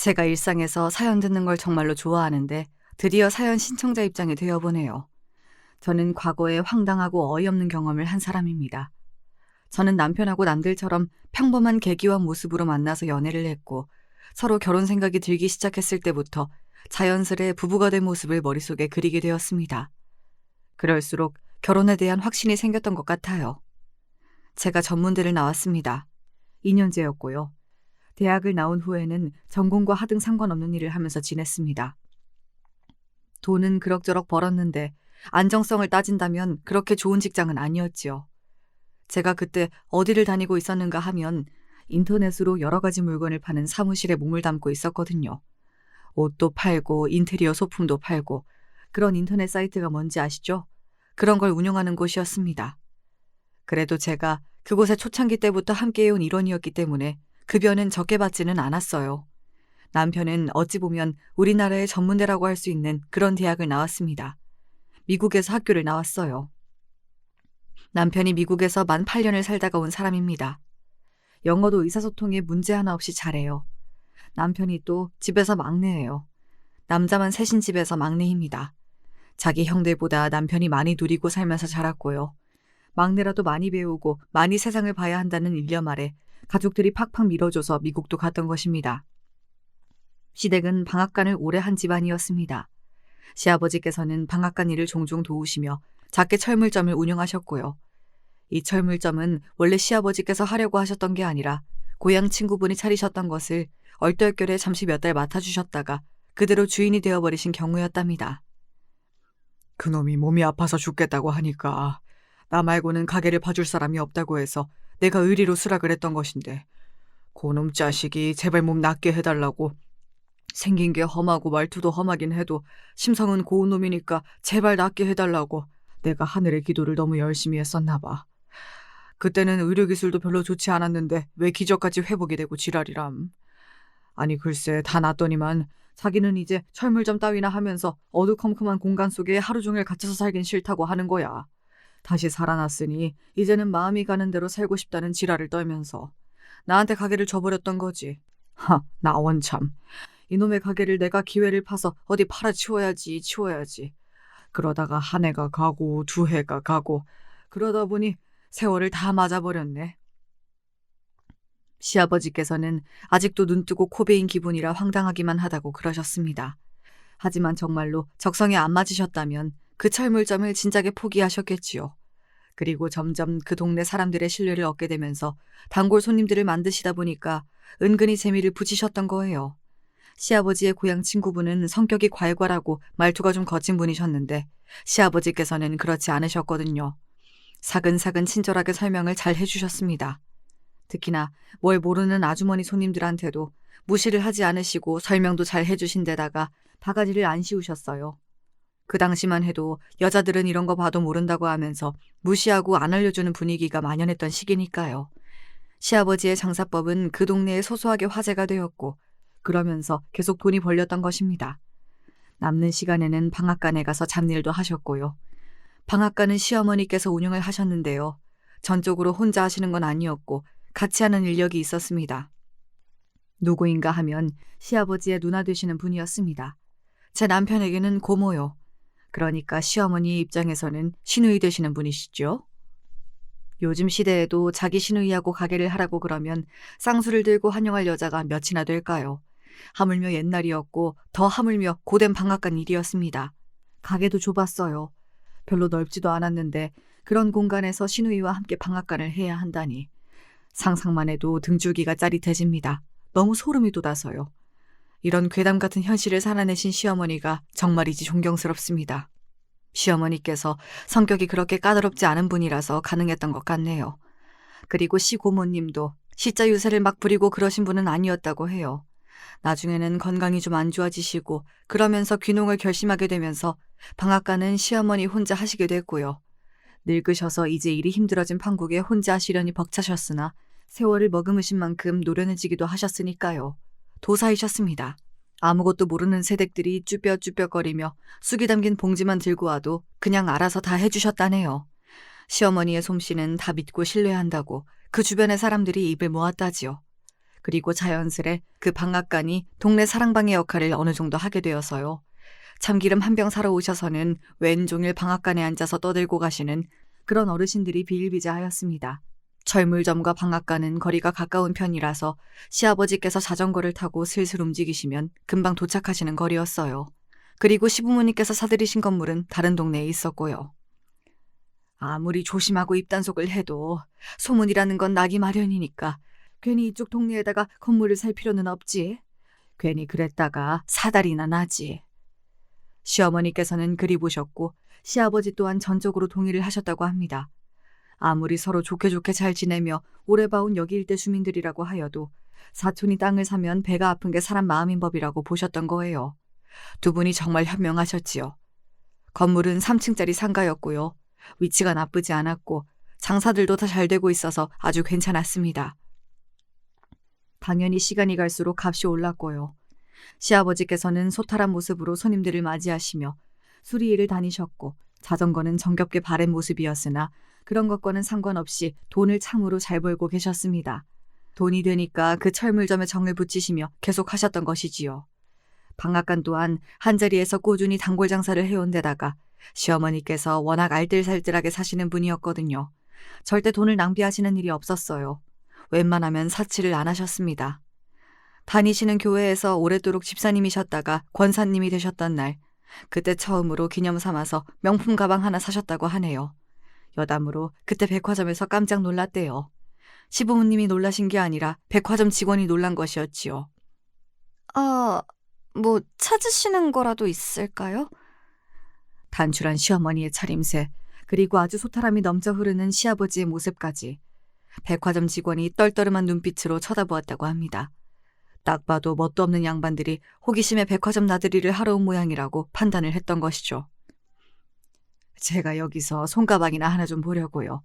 제가 일상에서 사연 듣는 걸 정말로 좋아하는데 드디어 사연 신청자 입장이 되어보네요. 저는 과거에 황당하고 어이없는 경험을 한 사람입니다. 저는 남편하고 남들처럼 평범한 계기와 모습으로 만나서 연애를 했고 서로 결혼 생각이 들기 시작했을 때부터 자연스레 부부가 된 모습을 머릿속에 그리게 되었습니다. 그럴수록 결혼에 대한 확신이 생겼던 것 같아요. 제가 전문대를 나왔습니다. 2년제였고요. 대학을 나온 후에는 전공과 하등 상관없는 일을 하면서 지냈습니다. 돈은 그럭저럭 벌었는데 안정성을 따진다면 그렇게 좋은 직장은 아니었지요. 제가 그때 어디를 다니고 있었는가 하면 인터넷으로 여러 가지 물건을 파는 사무실에 몸을 담고 있었거든요. 옷도 팔고 인테리어 소품도 팔고 그런 인터넷 사이트가 뭔지 아시죠? 그런 걸 운영하는 곳이었습니다. 그래도 제가 그곳에 초창기 때부터 함께해온 일원이었기 때문에 급여는 적게 받지는 않았어요. 남편은 어찌 보면 우리나라의 전문대라고 할 수 있는 그런 대학을 나왔습니다. 미국에서 학교를 나왔어요. 남편이 미국에서 만 8년을 살다가 온 사람입니다. 영어도 의사소통에 문제 하나 없이 잘해요. 남편이 또 집에서 막내예요. 남자만 셋인 집에서 막내입니다. 자기 형들보다 남편이 많이 누리고 살면서 자랐고요. 막내라도 많이 배우고 많이 세상을 봐야 한다는 일념 아래 가족들이 팍팍 밀어줘서 미국도 갔던 것입니다. 시댁은 방앗간을 오래 한 집안이었습니다. 시아버지께서는 방앗간 일을 종종 도우시며 작게 철물점을 운영하셨고요. 이 철물점은 원래 시아버지께서 하려고 하셨던 게 아니라 고향 친구분이 차리셨던 것을 얼떨결에 잠시 몇 달 맡아주셨다가 그대로 주인이 되어버리신 경우였답니다. 그놈이 몸이 아파서 죽겠다고 하니까 나 말고는 가게를 봐줄 사람이 없다고 해서 내가 의리로 수락을 했던 것인데 그놈 자식이 제발 몸 낫게 해달라고 생긴 게 험하고 말투도 험하긴 해도 심성은 고운 놈이니까 제발 낫게 해달라고 내가 하늘의 기도를 너무 열심히 했었나 봐. 그때는 의료기술도 별로 좋지 않았는데 왜 기적같이 회복이 되고 지랄이람. 아니 글쎄 다 낫더니만 자기는 이제 철물점 따위나 하면서 어두컴컴한 공간 속에 하루 종일 갇혀서 살긴 싫다고 하는 거야. 다시 살아났으니 이제는 마음이 가는 대로 살고 싶다는 지랄을 떨면서 나한테 가게를 줘버렸던 거지. 나 원참. 이놈의 가게를 내가 기회를 파서 어디 팔아치워야지. 그러다가 한 해가 가고 두 해가 가고 그러다 보니 세월을 다 맞아버렸네. 시아버지께서는 아직도 눈뜨고 코베인 기분이라 황당하기만 하다고 그러셨습니다. 하지만 정말로 적성에 안 맞으셨다면 그 철물점을 진작에 포기하셨겠지요. 그리고 점점 그 동네 사람들의 신뢰를 얻게 되면서 단골 손님들을 만드시다 보니까 은근히 재미를 붙이셨던 거예요. 시아버지의 고향 친구분은 성격이 괄괄하고 말투가 좀 거친 분이셨는데 시아버지께서는 그렇지 않으셨거든요. 사근사근 친절하게 설명을 잘 해주셨습니다. 특히나 뭘 모르는 아주머니 손님들한테도 무시를 하지 않으시고 설명도 잘 해주신 데다가 바가지를 안 씌우셨어요. 그 당시만 해도 여자들은 이런 거 봐도 모른다고 하면서 무시하고 안 알려주는 분위기가 만연했던 시기니까요. 시아버지의 장사법은 그 동네에 소소하게 화제가 되었고 그러면서 계속 돈이 벌렸던 것입니다. 남는 시간에는 방앗간에 가서 잡일도 하셨고요. 방앗간은 시어머니께서 운영을 하셨는데요. 전적으로 혼자 하시는 건 아니었고 같이 하는 인력이 있었습니다. 누구인가 하면 시아버지의 누나 되시는 분이었습니다. 제 남편에게는 고모요. 그러니까 시어머니 입장에서는 시누이 되시는 분이시죠. 요즘 시대에도 자기 시누이하고 가게를 하라고 그러면 쌍수를 들고 환영할 여자가 몇이나 될까요? 하물며 옛날이었고 더 하물며 고된 방앗간 일이었습니다. 가게도 좁았어요. 별로 넓지도 않았는데 그런 공간에서 시누이와 함께 방앗간을 해야 한다니. 상상만 해도 등줄기가 짜릿해집니다. 너무 소름이 돋아서요. 이런 괴담 같은 현실을 살아내신 시어머니가 정말이지 존경스럽습니다. 시어머니께서 성격이 그렇게 까다롭지 않은 분이라서 가능했던 것 같네요. 그리고 시고모님도 시자 유세를 막 부리고 그러신 분은 아니었다고 해요. 나중에는 건강이 좀 안 좋아지시고 그러면서 귀농을 결심하게 되면서 방앗간은 시어머니 혼자 하시게 됐고요. 늙으셔서 이제 일이 힘들어진 판국에 혼자 하시려니 벅차셨으나 세월을 머금으신 만큼 노련해지기도 하셨으니까요. 도사이셨습니다. 아무것도 모르는 새댁들이 쭈뼛쭈뼛거리며 쑥이 담긴 봉지만 들고 와도 그냥 알아서 다 해주셨다네요. 시어머니의 솜씨는 다 믿고 신뢰한다고 그 주변의 사람들이 입을 모았다지요. 그리고 자연스레 그 방앗간이 동네 사랑방의 역할을 어느 정도 하게 되어서요. 참기름 한 병 사러 오셔서는 왼종일 방앗간에 앉아서 떠들고 가시는 그런 어르신들이 비일비재하였습니다. 철물점과 방앗간은 거리가 가까운 편이라서 시아버지께서 자전거를 타고 슬슬 움직이시면 금방 도착하시는 거리였어요. 그리고 시부모님께서 사들이신 건물은 다른 동네에 있었고요. 아무리 조심하고 입단속을 해도 소문이라는 건 나기 마련이니까 괜히 이쪽 동네에다가 건물을 살 필요는 없지. 괜히 그랬다가 사달이나 나지. 시어머니께서는 그리 보셨고 시아버지 또한 전적으로 동의를 하셨다고 합니다. 아무리 서로 좋게 잘 지내며 오래 봐온 여기 일대 주민들이라고 하여도 사촌이 땅을 사면 배가 아픈 게 사람 마음인 법이라고 보셨던 거예요. 두 분이 정말 현명하셨지요. 건물은 3층짜리 상가였고요. 위치가 나쁘지 않았고 장사들도 다 잘 되고 있어서 아주 괜찮았습니다. 당연히 시간이 갈수록 값이 올랐고요. 시아버지께서는 소탈한 모습으로 손님들을 맞이하시며 수리일을 다니셨고 자전거는 정겹게 바른 모습이었으나 그런 것과는 상관없이 돈을 참으로 잘 벌고 계셨습니다. 돈이 되니까 그 철물점에 정을 붙이시며 계속 하셨던 것이지요. 방앗간 또한 한자리에서 꾸준히 단골 장사를 해온 데다가 시어머니께서 워낙 알뜰살뜰하게 사시는 분이었거든요. 절대 돈을 낭비하시는 일이 없었어요. 웬만하면 사치를 안 하셨습니다. 다니시는 교회에서 오래도록 집사님이셨다가 권사님이 되셨던 날, 그때 처음으로 기념 삼아서 명품 가방 하나 사셨다고 하네요. 여담으로 그때 백화점에서 깜짝 놀랐대요. 시부모님이 놀라신 게 아니라 백화점 직원이 놀란 것이었지요. 뭐 찾으시는 거라도 있을까요? 단출한 시어머니의 차림새, 그리고 아주 소탈함이 넘쳐 흐르는 시아버지의 모습까지 백화점 직원이 떨떠름한 눈빛으로 쳐다보았다고 합니다. 딱 봐도 뭣도 없는 양반들이 호기심에 백화점 나들이를 하러 온 모양이라고 판단을 했던 것이죠. 제가 여기서 손가방이나 하나 좀 보려고요.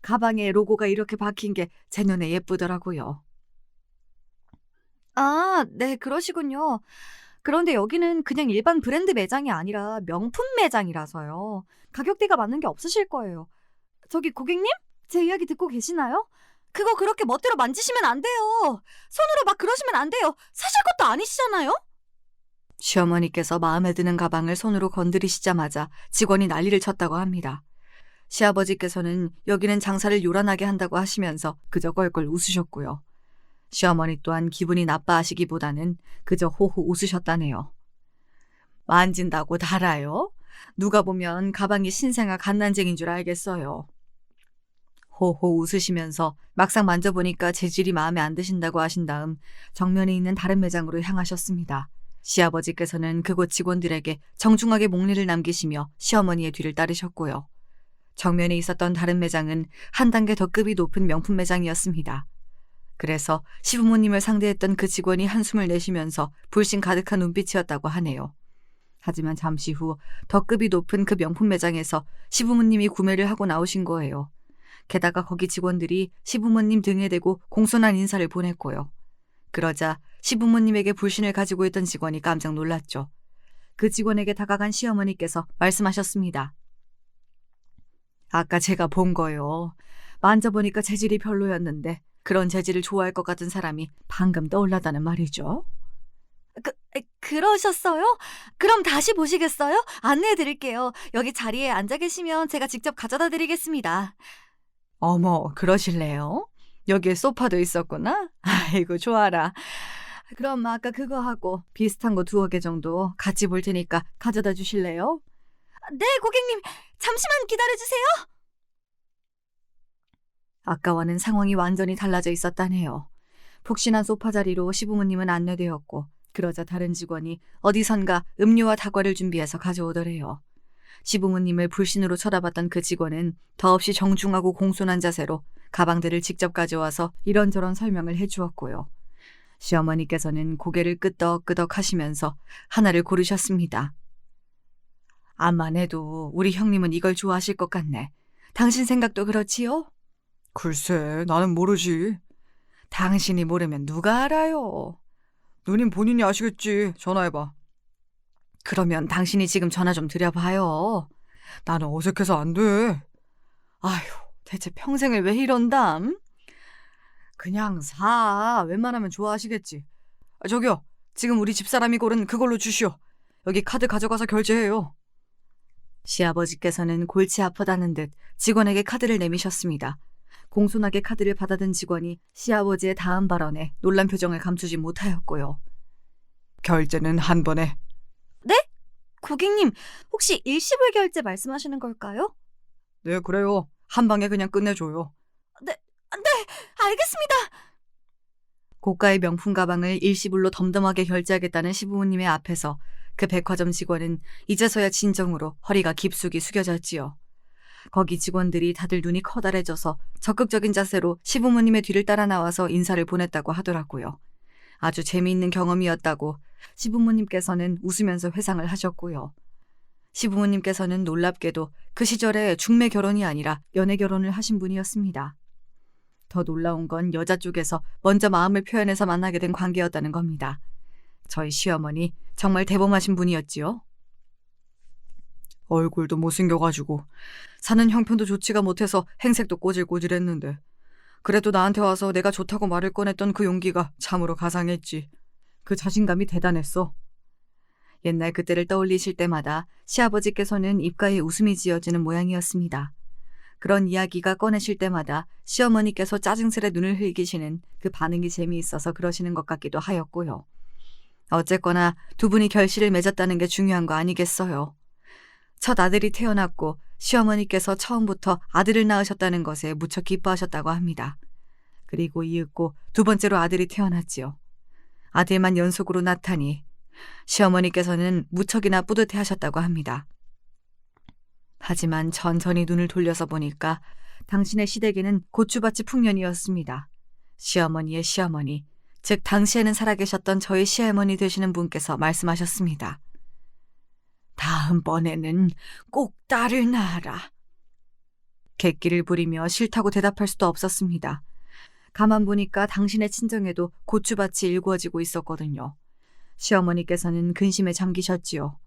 가방에 로고가 이렇게 박힌 게 제 눈에 예쁘더라고요. 네, 그러시군요. 그런데 여기는 그냥 일반 브랜드 매장이 아니라 명품 매장이라서요. 가격대가 맞는 게 없으실 거예요. 저기 고객님? 제 이야기 듣고 계시나요? 그거 그렇게 멋대로 만지시면 안 돼요. 손으로 막 그러시면 안 돼요. 사실 것도 아니시잖아요? 시어머니께서 마음에 드는 가방을 손으로 건드리시자마자 직원이 난리를 쳤다고 합니다. 시아버지께서는 여기는 장사를 요란하게 한다고 하시면서 그저 껄껄 웃으셨고요. 시어머니 또한 기분이 나빠하시기보다는 그저 호호 웃으셨다네요. 만진다고 달아요? 누가 보면 가방이 신생아 갓난쟁인 줄 알겠어요. 호호 웃으시면서 막상 만져보니까 재질이 마음에 안 드신다고 하신 다음 정면에 있는 다른 매장으로 향하셨습니다. 시아버지께서는 그곳 직원들에게 정중하게 목례를 남기시며 시어머니의 뒤를 따르셨고요. 정면에 있었던 다른 매장은 한 단계 더 급이 높은 명품 매장이었습니다. 그래서 시부모님을 상대했던 그 직원이 한숨을 내쉬면서 불신 가득한 눈빛이었다고 하네요. 하지만 잠시 후 더 급이 높은 그 명품 매장에서 시부모님이 구매를 하고 나오신 거예요. 게다가 거기 직원들이 시부모님 등에 대고 공손한 인사를 보냈고요. 그러자 시부모님에게 불신을 가지고 있던 직원이 깜짝 놀랐죠. 그 직원에게 다가간 시어머니께서 말씀하셨습니다. 아까 제가 본 거요. 만져보니까 재질이 별로였는데 그런 재질을 좋아할 것 같은 사람이 방금 떠올랐다는 말이죠. 그러셨어요? 그럼 다시 보시겠어요? 안내해드릴게요. 여기 자리에 앉아 계시면 제가 직접 가져다 드리겠습니다. 어머, 그러실래요? 여기에 소파도 있었구나? 아이고, 좋아라. 그럼 아까 그거 하고 비슷한 거 2개 정도 같이 볼 테니까 가져다 주실래요? 네, 고객님. 잠시만 기다려주세요. 아까와는 상황이 완전히 달라져 있었다네요. 푹신한 소파 자리로 시부모님은 안내되었고 그러자 다른 직원이 어디선가 음료와 다과를 준비해서 가져오더래요. 시부모님을 불신으로 쳐다봤던 그 직원은 더없이 정중하고 공손한 자세로 가방들을 직접 가져와서 이런저런 설명을 해주었고요. 시어머니께서는 고개를 끄덕끄덕 하시면서 하나를 고르셨습니다. 암만 해도 우리 형님은 이걸 좋아하실 것 같네. 당신 생각도 그렇지요? 글쎄, 나는 모르지. 당신이 모르면 누가 알아요? 누님 본인이 아시겠지. 전화해봐. 그러면 당신이 지금 전화 좀 드려봐요. 나는 어색해서 안 돼. 아휴, 대체 평생을 왜 이런담? 그냥 사. 웬만하면 좋아하시겠지. 저기요. 지금 우리 집사람이 고른 그걸로 주시오. 여기 카드 가져가서 결제해요. 시아버지께서는 골치 아프다는 듯 직원에게 카드를 내미셨습니다. 공손하게 카드를 받아든 직원이 시아버지의 다음 발언에 놀란 표정을 감추지 못하였고요. 결제는 한 번에. 고객님, 혹시 일시불 결제 말씀하시는 걸까요? 네, 그래요. 한 방에 그냥 끝내줘요. 네, 알겠습니다. 고가의 명품 가방을 일시불로 덤덤하게 결제하겠다는 시부모님의 앞에서 그 백화점 직원은 이제서야 진정으로 허리가 깊숙이 숙여졌지요. 거기 직원들이 다들 눈이 커다래져서 적극적인 자세로 시부모님의 뒤를 따라 나와서 인사를 보냈다고 하더라고요. 아주 재미있는 경험이었다고 시부모님께서는 웃으면서 회상을 하셨고요. 시부모님께서는 놀랍게도 그 시절에 중매 결혼이 아니라 연애 결혼을 하신 분이었습니다. 더 놀라운 건 여자 쪽에서 먼저 마음을 표현해서 만나게 된 관계였다는 겁니다. 저희 시어머니 정말 대범하신 분이었지요. 얼굴도 못생겨가지고 사는 형편도 좋지가 못해서 행색도 꼬질꼬질했는데 그래도 나한테 와서 내가 좋다고 말을 꺼냈던 그 용기가 참으로 가상했지. 그 자신감이 대단했어. 옛날 그때를 떠올리실 때마다 시아버지께서는 입가에 웃음이 지어지는 모양이었습니다. 그런 이야기가 꺼내실 때마다 시어머니께서 짜증스레 눈을 흘기시는 그 반응이 재미있어서 그러시는 것 같기도 하였고요. 어쨌거나 두 분이 결실을 맺었다는 게 중요한 거 아니겠어요. 첫 아들이 태어났고 시어머니께서 처음부터 아들을 낳으셨다는 것에 무척 기뻐하셨다고 합니다. 그리고 이윽고 두 번째로 아들이 태어났지요. 아들만 연속으로 낳다니 시어머니께서는 무척이나 뿌듯해 하셨다고 합니다. 하지만 천천히 눈을 돌려서 보니까 당신의 시댁에는 고추밭이 풍년이었습니다. 시어머니의 시어머니, 즉 당시에는 살아계셨던 저희 시할머니 되시는 분께서 말씀하셨습니다. 다음번에는 꼭 딸을 낳아라. 객기를 부리며 싫다고 대답할 수도 없었습니다. 가만 보니까 당신의 친정에도 고추밭이 일구어지고 있었거든요. 시어머니께서는 근심에 잠기셨지요.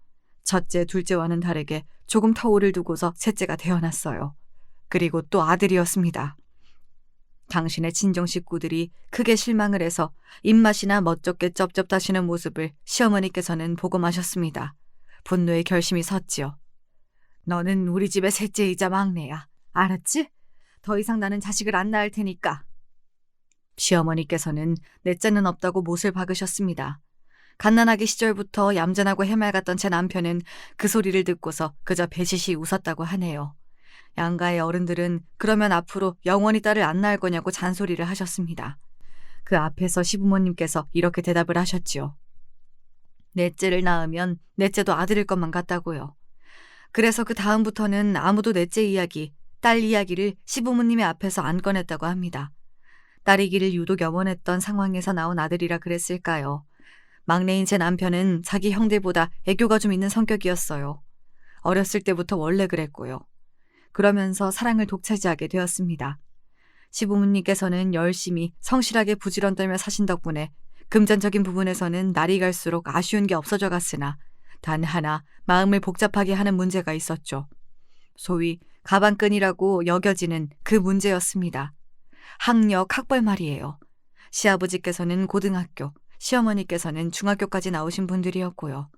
첫째, 둘째와는 다르게 조금 터울을 두고서 셋째가 태어났어요. 그리고 또 아들이었습니다. 당신의 친정 식구들이 크게 실망을 해서 입맛이나 멋쩍게 쩝쩝다시는 모습을 시어머니께서는 보고 마셨습니다. 분노의 결심이 섰지요. 너는 우리 집의 셋째이자 막내야. 알았지? 더 이상 나는 자식을 안 낳을 테니까. 시어머니께서는 넷째는 없다고 못을 박으셨습니다. 갓난아기 시절부터 얌전하고 해맑았던 제 남편은 그 소리를 듣고서 그저 배시시 웃었다고 하네요. 양가의 어른들은 그러면 앞으로 영원히 딸을 안 낳을 거냐고 잔소리를 하셨습니다. 그 앞에서 시부모님께서 이렇게 대답을 하셨지요. 넷째를 낳으면 넷째도 아들일 것만 같다고요. 그래서 그 다음부터는 아무도 넷째 이야기, 딸 이야기를 시부모님의 앞에서 안 꺼냈다고 합니다. 딸이기를 유독 염원했던 상황에서 나온 아들이라 그랬을까요? 막내인 제 남편은 자기 형들보다 애교가 좀 있는 성격이었어요. 어렸을 때부터 원래 그랬고요. 그러면서 사랑을 독차지하게 되었습니다. 시부모님께서는 열심히 성실하게 부지런 떨며 사신 덕분에 금전적인 부분에서는 날이 갈수록 아쉬운 게 없어져 갔으나 단 하나 마음을 복잡하게 하는 문제가 있었죠. 소위 가방끈이라고 여겨지는 그 문제였습니다. 학력, 학벌 말이에요. 시아버지께서는 고등학교, 시어머니께서는 중학교까지 나오신 분들이었고요.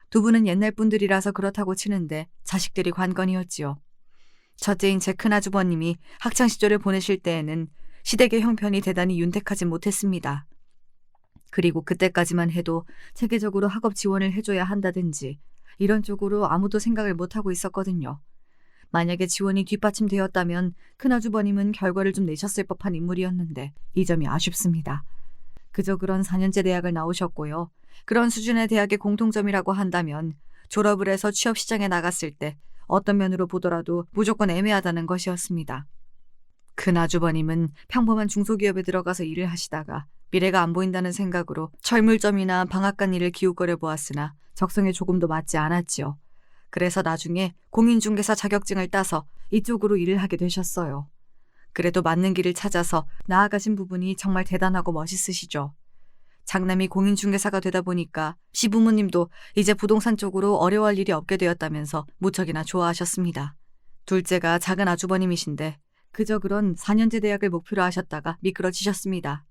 두 분은 옛날 분들이라서 그렇다고 치는데 자식들이 관건이었지요. 첫째인 제 큰아주버님이 학창시절을 보내실 때에는 시댁의 형편이 대단히 윤택하지 못했습니다. 그리고 그때까지만 해도 체계적으로 학업 지원을 해줘야 한다든지 이런 쪽으로 아무도 생각을 못하고 있었거든요. 만약에 지원이 뒷받침되었다면 큰아주버님은 결과를 좀 내셨을 법한 인물이었는데 이 점이 아쉽습니다. 그저 그런 4년제 대학을 나오셨고요. 그런 수준의 대학의 공통점이라고 한다면 졸업을 해서 취업시장에 나갔을 때 어떤 면으로 보더라도 무조건 애매하다는 것이었습니다. 큰아주버님은 평범한 중소기업에 들어가서 일을 하시다가 미래가 안 보인다는 생각으로 철물점이나 방앗간 일을 기웃거려 보았으나 적성에 조금도 맞지 않았지요. 그래서 나중에 공인중개사 자격증을 따서 이쪽으로 일을 하게 되셨어요. 그래도 맞는 길을 찾아서 나아가신 부분이 정말 대단하고 멋있으시죠. 장남이 공인중개사가 되다 보니까 시부모님도 이제 부동산 쪽으로 어려워할 일이 없게 되었다면서 무척이나 좋아하셨습니다. 둘째가 작은 아주버님이신데 그저 그런 4년제 대학을 목표로 하셨다가 미끄러지셨습니다.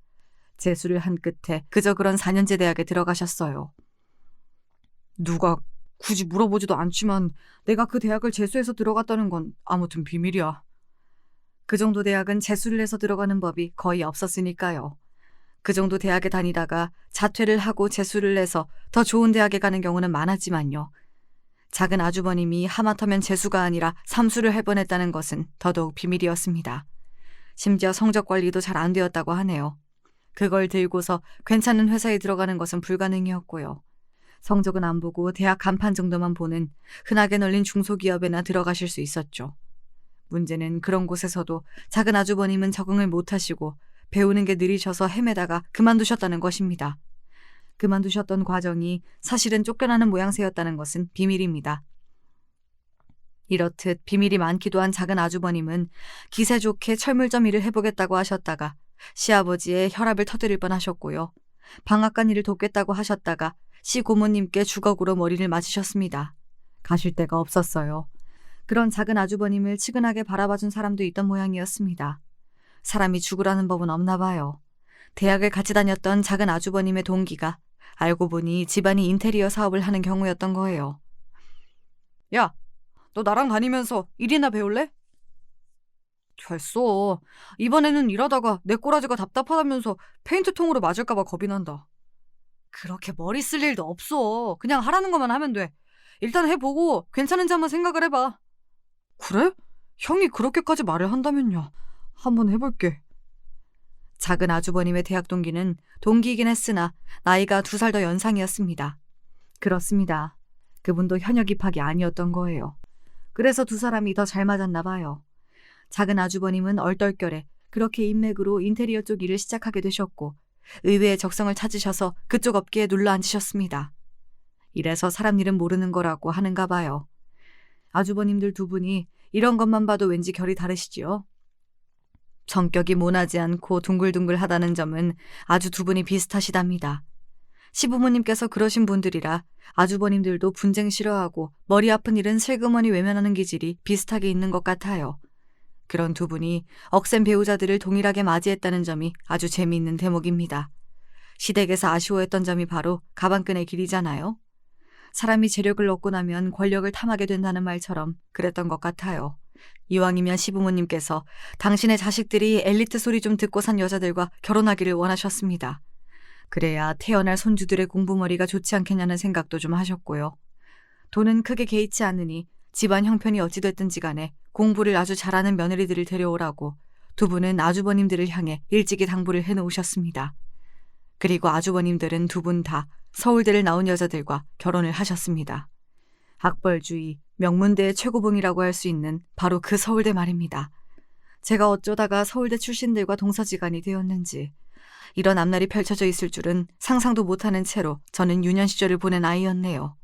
재수를 한 끝에 그저 그런 4년제 대학에 들어가셨어요. 누가 굳이 물어보지도 않지만 내가 그 대학을 재수해서 들어갔다는 건 아무튼 비밀이야. 그 정도 대학은 재수를 해서 들어가는 법이 거의 없었으니까요. 그 정도 대학에 다니다가 자퇴를 하고 재수를 해서 더 좋은 대학에 가는 경우는 많았지만요. 작은 아주버님이 하마터면 재수가 아니라 삼수를 할 뻔했다는 것은 더더욱 비밀이었습니다. 심지어 성적 관리도 잘 안 되었다고 하네요. 그걸 들고서 괜찮은 회사에 들어가는 것은 불가능이었고요. 성적은 안 보고 대학 간판 정도만 보는 흔하게 널린 중소기업에나 들어가실 수 있었죠. 문제는 그런 곳에서도 작은 아주버님은 적응을 못하시고 배우는 게 느리셔서 헤매다가 그만두셨다는 것입니다. 그만두셨던 과정이 사실은 쫓겨나는 모양새였다는 것은 비밀입니다. 이렇듯 비밀이 많기도 한 작은 아주버님은 기세 좋게 철물점 일을 해보겠다고 하셨다가 시아버지의 혈압을 터뜨릴 뻔하셨고요. 방앗간 일을 돕겠다고 하셨다가 시 고모님께 주걱으로 머리를 맞으셨습니다. 가실 데가 없었어요. 그런 작은 아주버님을 치근하게 바라봐준 사람도 있던 모양이었습니다. 사람이 죽으라는 법은 없나 봐요. 대학을 같이 다녔던 작은 아주버님의 동기가 알고 보니 집안이 인테리어 사업을 하는 경우였던 거예요. 야, 너 나랑 다니면서 일이나 배울래? 됐어. 이번에는 일하다가 내 꼬라지가 답답하다면서 페인트통으로 맞을까봐 겁이 난다. 그렇게 머리 쓸 일도 없어. 그냥 하라는 것만 하면 돼. 일단 해보고 괜찮은지 한번 생각을 해봐. 그래? 형이 그렇게까지 말을 한다면요. 한번 해볼게. 작은 아주버님의 대학 동기는 동기이긴 했으나 나이가 2살 더 연상이었습니다. 그렇습니다. 그분도 현역 입학이 아니었던 거예요. 그래서 두 사람이 더 잘 맞았나 봐요. 작은 아주버님은 얼떨결에 그렇게 인맥으로 인테리어 쪽 일을 시작하게 되셨고 의외의 적성을 찾으셔서 그쪽 업계에 눌러 앉으셨습니다. 이래서 사람 일은 모르는 거라고 하는가 봐요. 아주버님들 두 분이 이런 것만 봐도 왠지 결이 다르시지요. 성격이 모나지 않고 둥글둥글하다는 점은 아주 두 분이 비슷하시답니다. 시부모님께서 그러신 분들이라 아주버님들도 분쟁 싫어하고 머리 아픈 일은 슬그머니 외면하는 기질이 비슷하게 있는 것 같아요. 그런 두 분이 억센 배우자들을 동일하게 맞이했다는 점이 아주 재미있는 대목입니다. 시댁에서 아쉬워했던 점이 바로 가방끈의 길이잖아요. 사람이 재력을 얻고 나면 권력을 탐하게 된다는 말처럼 그랬던 것 같아요. 이왕이면 시부모님께서 당신의 자식들이 엘리트 소리 좀 듣고 산 여자들과 결혼하기를 원하셨습니다. 그래야 태어날 손주들의 공부머리가 좋지 않겠냐는 생각도 좀 하셨고요. 돈은 크게 개의치 않으니 집안 형편이 어찌됐든지 간에 공부를 아주 잘하는 며느리들을 데려오라고 두 분은 아주버님들을 향해 일찍이 당부를 해놓으셨습니다. 그리고 아주버님들은 두 분 다 서울대를 나온 여자들과 결혼을 하셨습니다. 학벌주의, 명문대의 최고봉이라고 할 수 있는 바로 그 서울대 말입니다. 제가 어쩌다가 서울대 출신들과 동서지간이 되었는지 이런 앞날이 펼쳐져 있을 줄은 상상도 못하는 채로 저는 유년 시절을 보낸 아이였네요.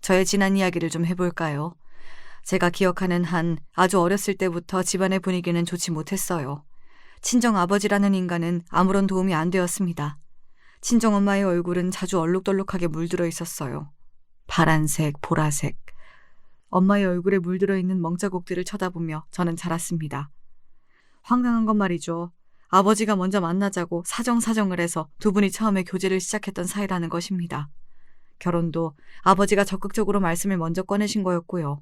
저의 지난 이야기를 좀 해볼까요? 제가 기억하는 한 아주 어렸을 때부터 집안의 분위기는 좋지 못했어요. 친정아버지라는 인간은 아무런 도움이 안 되었습니다. 친정엄마의 얼굴은 자주 얼룩덜룩하게 물들어 있었어요. 파란색, 보라색. 엄마의 얼굴에 물들어 있는 멍자국들을 쳐다보며 저는 자랐습니다. 황당한 건 말이죠. 아버지가 먼저 만나자고 사정사정을 해서 두 분이 처음에 교제를 시작했던 사이라는 것입니다. 결혼도 아버지가 적극적으로 말씀을 먼저 꺼내신 거였고요.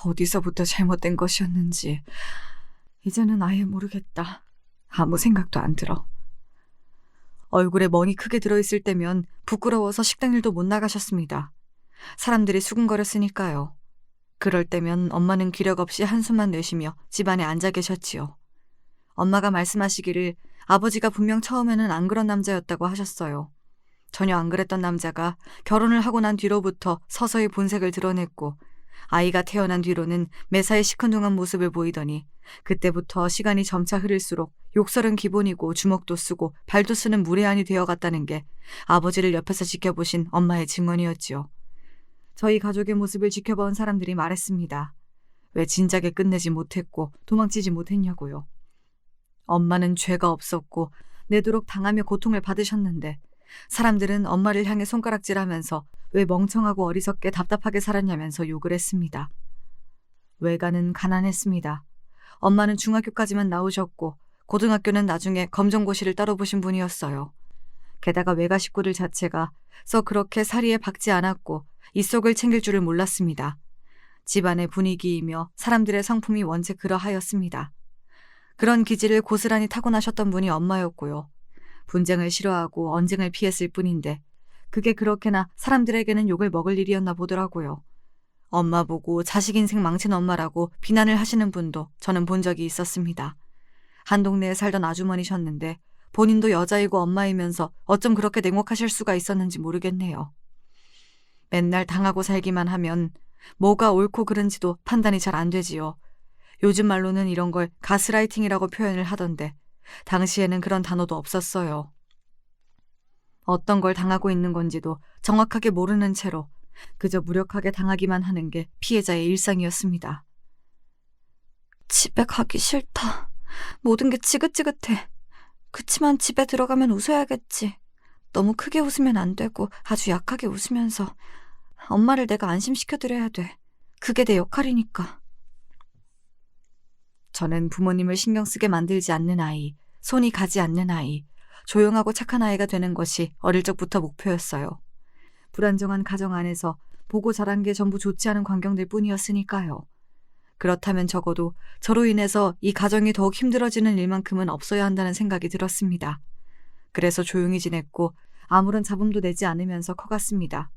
어디서부터 잘못된 것이었는지 이제는 아예 모르겠다. 아무 생각도 안 들어. 얼굴에 멍이 크게 들어있을 때면 부끄러워서 식당일도 못 나가셨습니다. 사람들이 수군거렸으니까요. 그럴 때면 엄마는 기력 없이 한숨만 내쉬며 집안에 앉아 계셨지요. 엄마가 말씀하시기를 아버지가 분명 처음에는 안 그런 남자였다고 하셨어요. 전혀 안 그랬던 남자가 결혼을 하고 난 뒤로부터 서서히 본색을 드러냈고 아이가 태어난 뒤로는 매사에 시큰둥한 모습을 보이더니 그때부터 시간이 점차 흐를수록 욕설은 기본이고 주먹도 쓰고 발도 쓰는 무례한이 되어갔다는 게 아버지를 옆에서 지켜보신 엄마의 증언이었지요. 저희 가족의 모습을 지켜본 사람들이 말했습니다. 왜 진작에 끝내지 못했고 도망치지 못했냐고요. 엄마는 죄가 없었고 내도록 당하며 고통을 받으셨는데 사람들은 엄마를 향해 손가락질하면서 왜 멍청하고 어리석게 답답하게 살았냐면서 욕을 했습니다. 외가는 가난했습니다. 엄마는 중학교까지만 나오셨고 고등학교는 나중에 검정고시를 따로 보신 분이었어요. 게다가 외가 식구들 자체가 썩 그렇게 사리에 박지 않았고 이속을 챙길 줄을 몰랐습니다. 집안의 분위기이며 사람들의 성품이 원체 그러하였습니다. 그런 기질을 고스란히 타고나셨던 분이 엄마였고요. 분쟁을 싫어하고 언쟁을 피했을 뿐인데 그게 그렇게나 사람들에게는 욕을 먹을 일이었나 보더라고요. 엄마 보고 자식 인생 망친 엄마라고 비난을 하시는 분도 저는 본 적이 있었습니다. 한 동네에 살던 아주머니셨는데 본인도 여자이고 엄마이면서 어쩜 그렇게 냉혹하실 수가 있었는지 모르겠네요. 맨날 당하고 살기만 하면 뭐가 옳고 그른지도 판단이 잘 안 되지요. 요즘 말로는 이런 걸 가스라이팅이라고 표현을 하던데 당시에는 그런 단어도 없었어요. 어떤 걸 당하고 있는 건지도 정확하게 모르는 채로 그저 무력하게 당하기만 하는 게 피해자의 일상이었습니다. 집에 가기 싫다. 모든 게 지긋지긋해. 그치만 집에 들어가면 웃어야겠지. 너무 크게 웃으면 안 되고 아주 약하게 웃으면서 엄마를 내가 안심시켜드려야 돼. 그게 내 역할이니까. 저는 부모님을 신경 쓰게 만들지 않는 아이, 손이 가지 않는 아이, 조용하고 착한 아이가 되는 것이 어릴 적부터 목표였어요. 불안정한 가정 안에서 보고 자란 게 전부 좋지 않은 광경들 뿐이었으니까요. 그렇다면 적어도 저로 인해서 이 가정이 더욱 힘들어지는 일만큼은 없어야 한다는 생각이 들었습니다. 그래서 조용히 지냈고 아무런 잡음도 내지 않으면서 커갔습니다.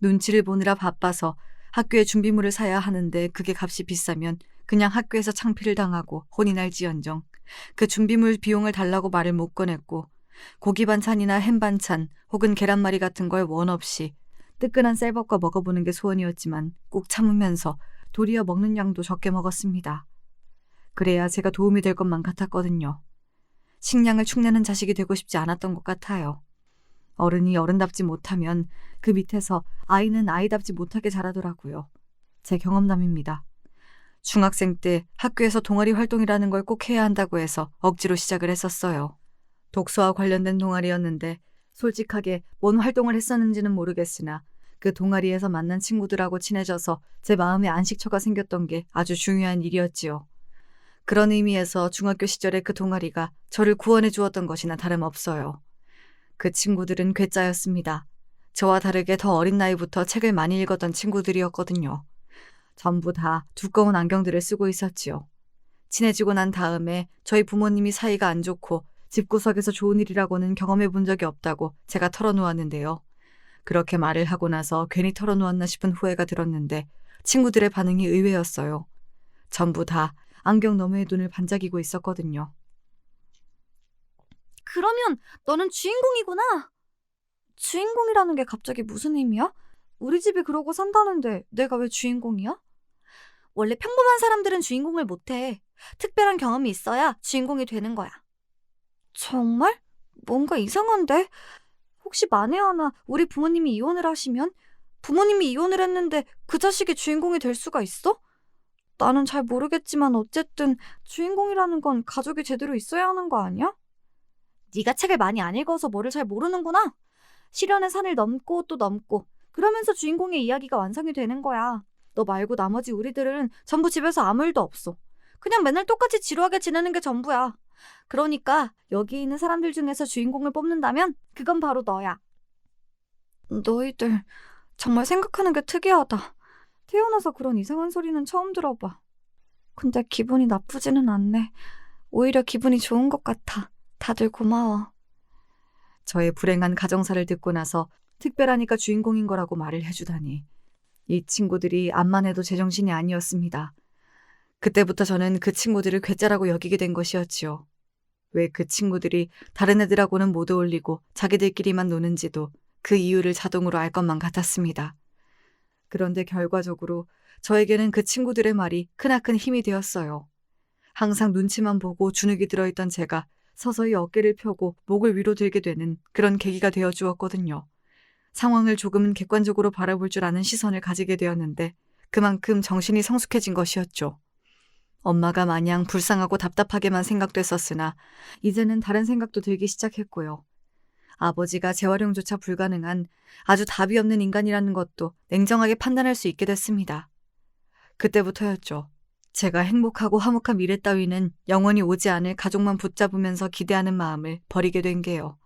눈치를 보느라 바빠서 학교에 준비물을 사야 하는데 그게 값이 비싸면 그냥 학교에서 창피를 당하고 혼이 날지언정 그 준비물 비용을 달라고 말을 못 꺼냈고 고기 반찬이나 햄 반찬 혹은 계란말이 같은 걸 원 없이 뜨끈한 쌀밥과 먹어보는 게 소원이었지만 꾹 참으면서 도리어 먹는 양도 적게 먹었습니다. 그래야 제가 도움이 될 것만 같았거든요. 식량을 축내는 자식이 되고 싶지 않았던 것 같아요. 어른이 어른답지 못하면 그 밑에서 아이는 아이답지 못하게 자라더라고요. 제 경험담입니다. 중학생 때 학교에서 동아리 활동이라는 걸 꼭 해야 한다고 해서 억지로 시작을 했었어요. 독서와 관련된 동아리였는데 솔직하게 뭔 활동을 했었는지는 모르겠으나 그 동아리에서 만난 친구들하고 친해져서 제 마음에 안식처가 생겼던 게 아주 중요한 일이었지요. 그런 의미에서 중학교 시절에 그 동아리가 저를 구원해 주었던 것이나 다름없어요. 그 친구들은 괴짜였습니다. 저와 다르게 더 어린 나이부터 책을 많이 읽었던 친구들이었거든요. 전부 다 두꺼운 안경들을 쓰고 있었지요. 친해지고 난 다음에 저희 부모님이 사이가 안 좋고 집구석에서 좋은 일이라고는 경험해 본 적이 없다고 제가 털어놓았는데요. 그렇게 말을 하고 나서 괜히 털어놓았나 싶은 후회가 들었는데 친구들의 반응이 의외였어요. 전부 다 안경 너머에 눈을 반짝이고 있었거든요. 그러면 너는 주인공이구나. 주인공이라는 게 갑자기 무슨 의미야? 우리 집이 그러고 산다는데 내가 왜 주인공이야? 원래 평범한 사람들은 주인공을 못해. 특별한 경험이 있어야 주인공이 되는 거야. 정말? 뭔가 이상한데? 혹시 만에 하나 우리 부모님이 이혼을 하시면? 부모님이 이혼을 했는데 그 자식이 주인공이 될 수가 있어? 나는 잘 모르겠지만 어쨌든 주인공이라는 건 가족이 제대로 있어야 하는 거 아니야? 네가 책을 많이 안 읽어서 뭐를 잘 모르는구나. 시련의 산을 넘고 또 넘고 그러면서 주인공의 이야기가 완성이 되는 거야. 너 말고 나머지 우리들은 전부 집에서 아무 일도 없어. 그냥 맨날 똑같이 지루하게 지내는 게 전부야. 그러니까 여기 있는 사람들 중에서 주인공을 뽑는다면 그건 바로 너야. 너희들 정말 생각하는 게 특이하다. 태어나서 그런 이상한 소리는 처음 들어봐. 근데 기분이 나쁘지는 않네. 오히려 기분이 좋은 것 같아. 다들 고마워. 저의 불행한 가정사를 듣고 나서 특별하니까 주인공인 거라고 말을 해주다니. 이 친구들이 암만 해도 제정신이 아니었습니다. 그때부터 저는 그 친구들을 괴짜라고 여기게 된 것이었지요. 왜 그 친구들이 다른 애들하고는 못 어울리고 자기들끼리만 노는지도 그 이유를 자동으로 알 것만 같았습니다. 그런데 결과적으로 저에게는 그 친구들의 말이 크나큰 힘이 되었어요. 항상 눈치만 보고 주눅이 들어있던 제가 서서히 어깨를 펴고 목을 위로 들게 되는 그런 계기가 되어 주었거든요. 상황을 조금은 객관적으로 바라볼 줄 아는 시선을 가지게 되었는데 그만큼 정신이 성숙해진 것이었죠. 엄마가 마냥 불쌍하고 답답하게만 생각됐었으나 이제는 다른 생각도 들기 시작했고요. 아버지가 재활용조차 불가능한 아주 답이 없는 인간이라는 것도 냉정하게 판단할 수 있게 됐습니다. 그때부터였죠. 제가 행복하고 화목한 미래 따위는 영원히 오지 않을 가족만 붙잡으면서 기대하는 마음을 버리게 된 게요.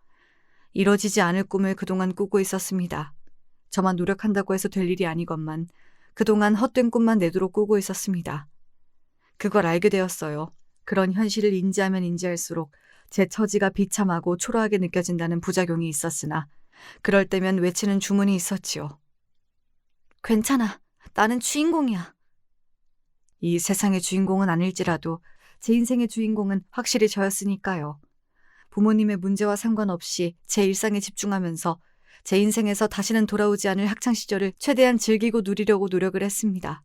이뤄지지 않을 꿈을 그동안 꾸고 있었습니다. 저만 노력한다고 해서 될 일이 아니건만 그동안 헛된 꿈만 내도록 꾸고 있었습니다. 그걸 알게 되었어요. 그런 현실을 인지하면 인지할수록 제 처지가 비참하고 초라하게 느껴진다는 부작용이 있었으나 그럴 때면 외치는 주문이 있었지요. 괜찮아. 나는 주인공이야. 이 세상의 주인공은 아닐지라도 제 인생의 주인공은 확실히 저였으니까요. 부모님의 문제와 상관없이 제 일상에 집중하면서 제 인생에서 다시는 돌아오지 않을 학창시절을 최대한 즐기고 누리려고 노력을 했습니다.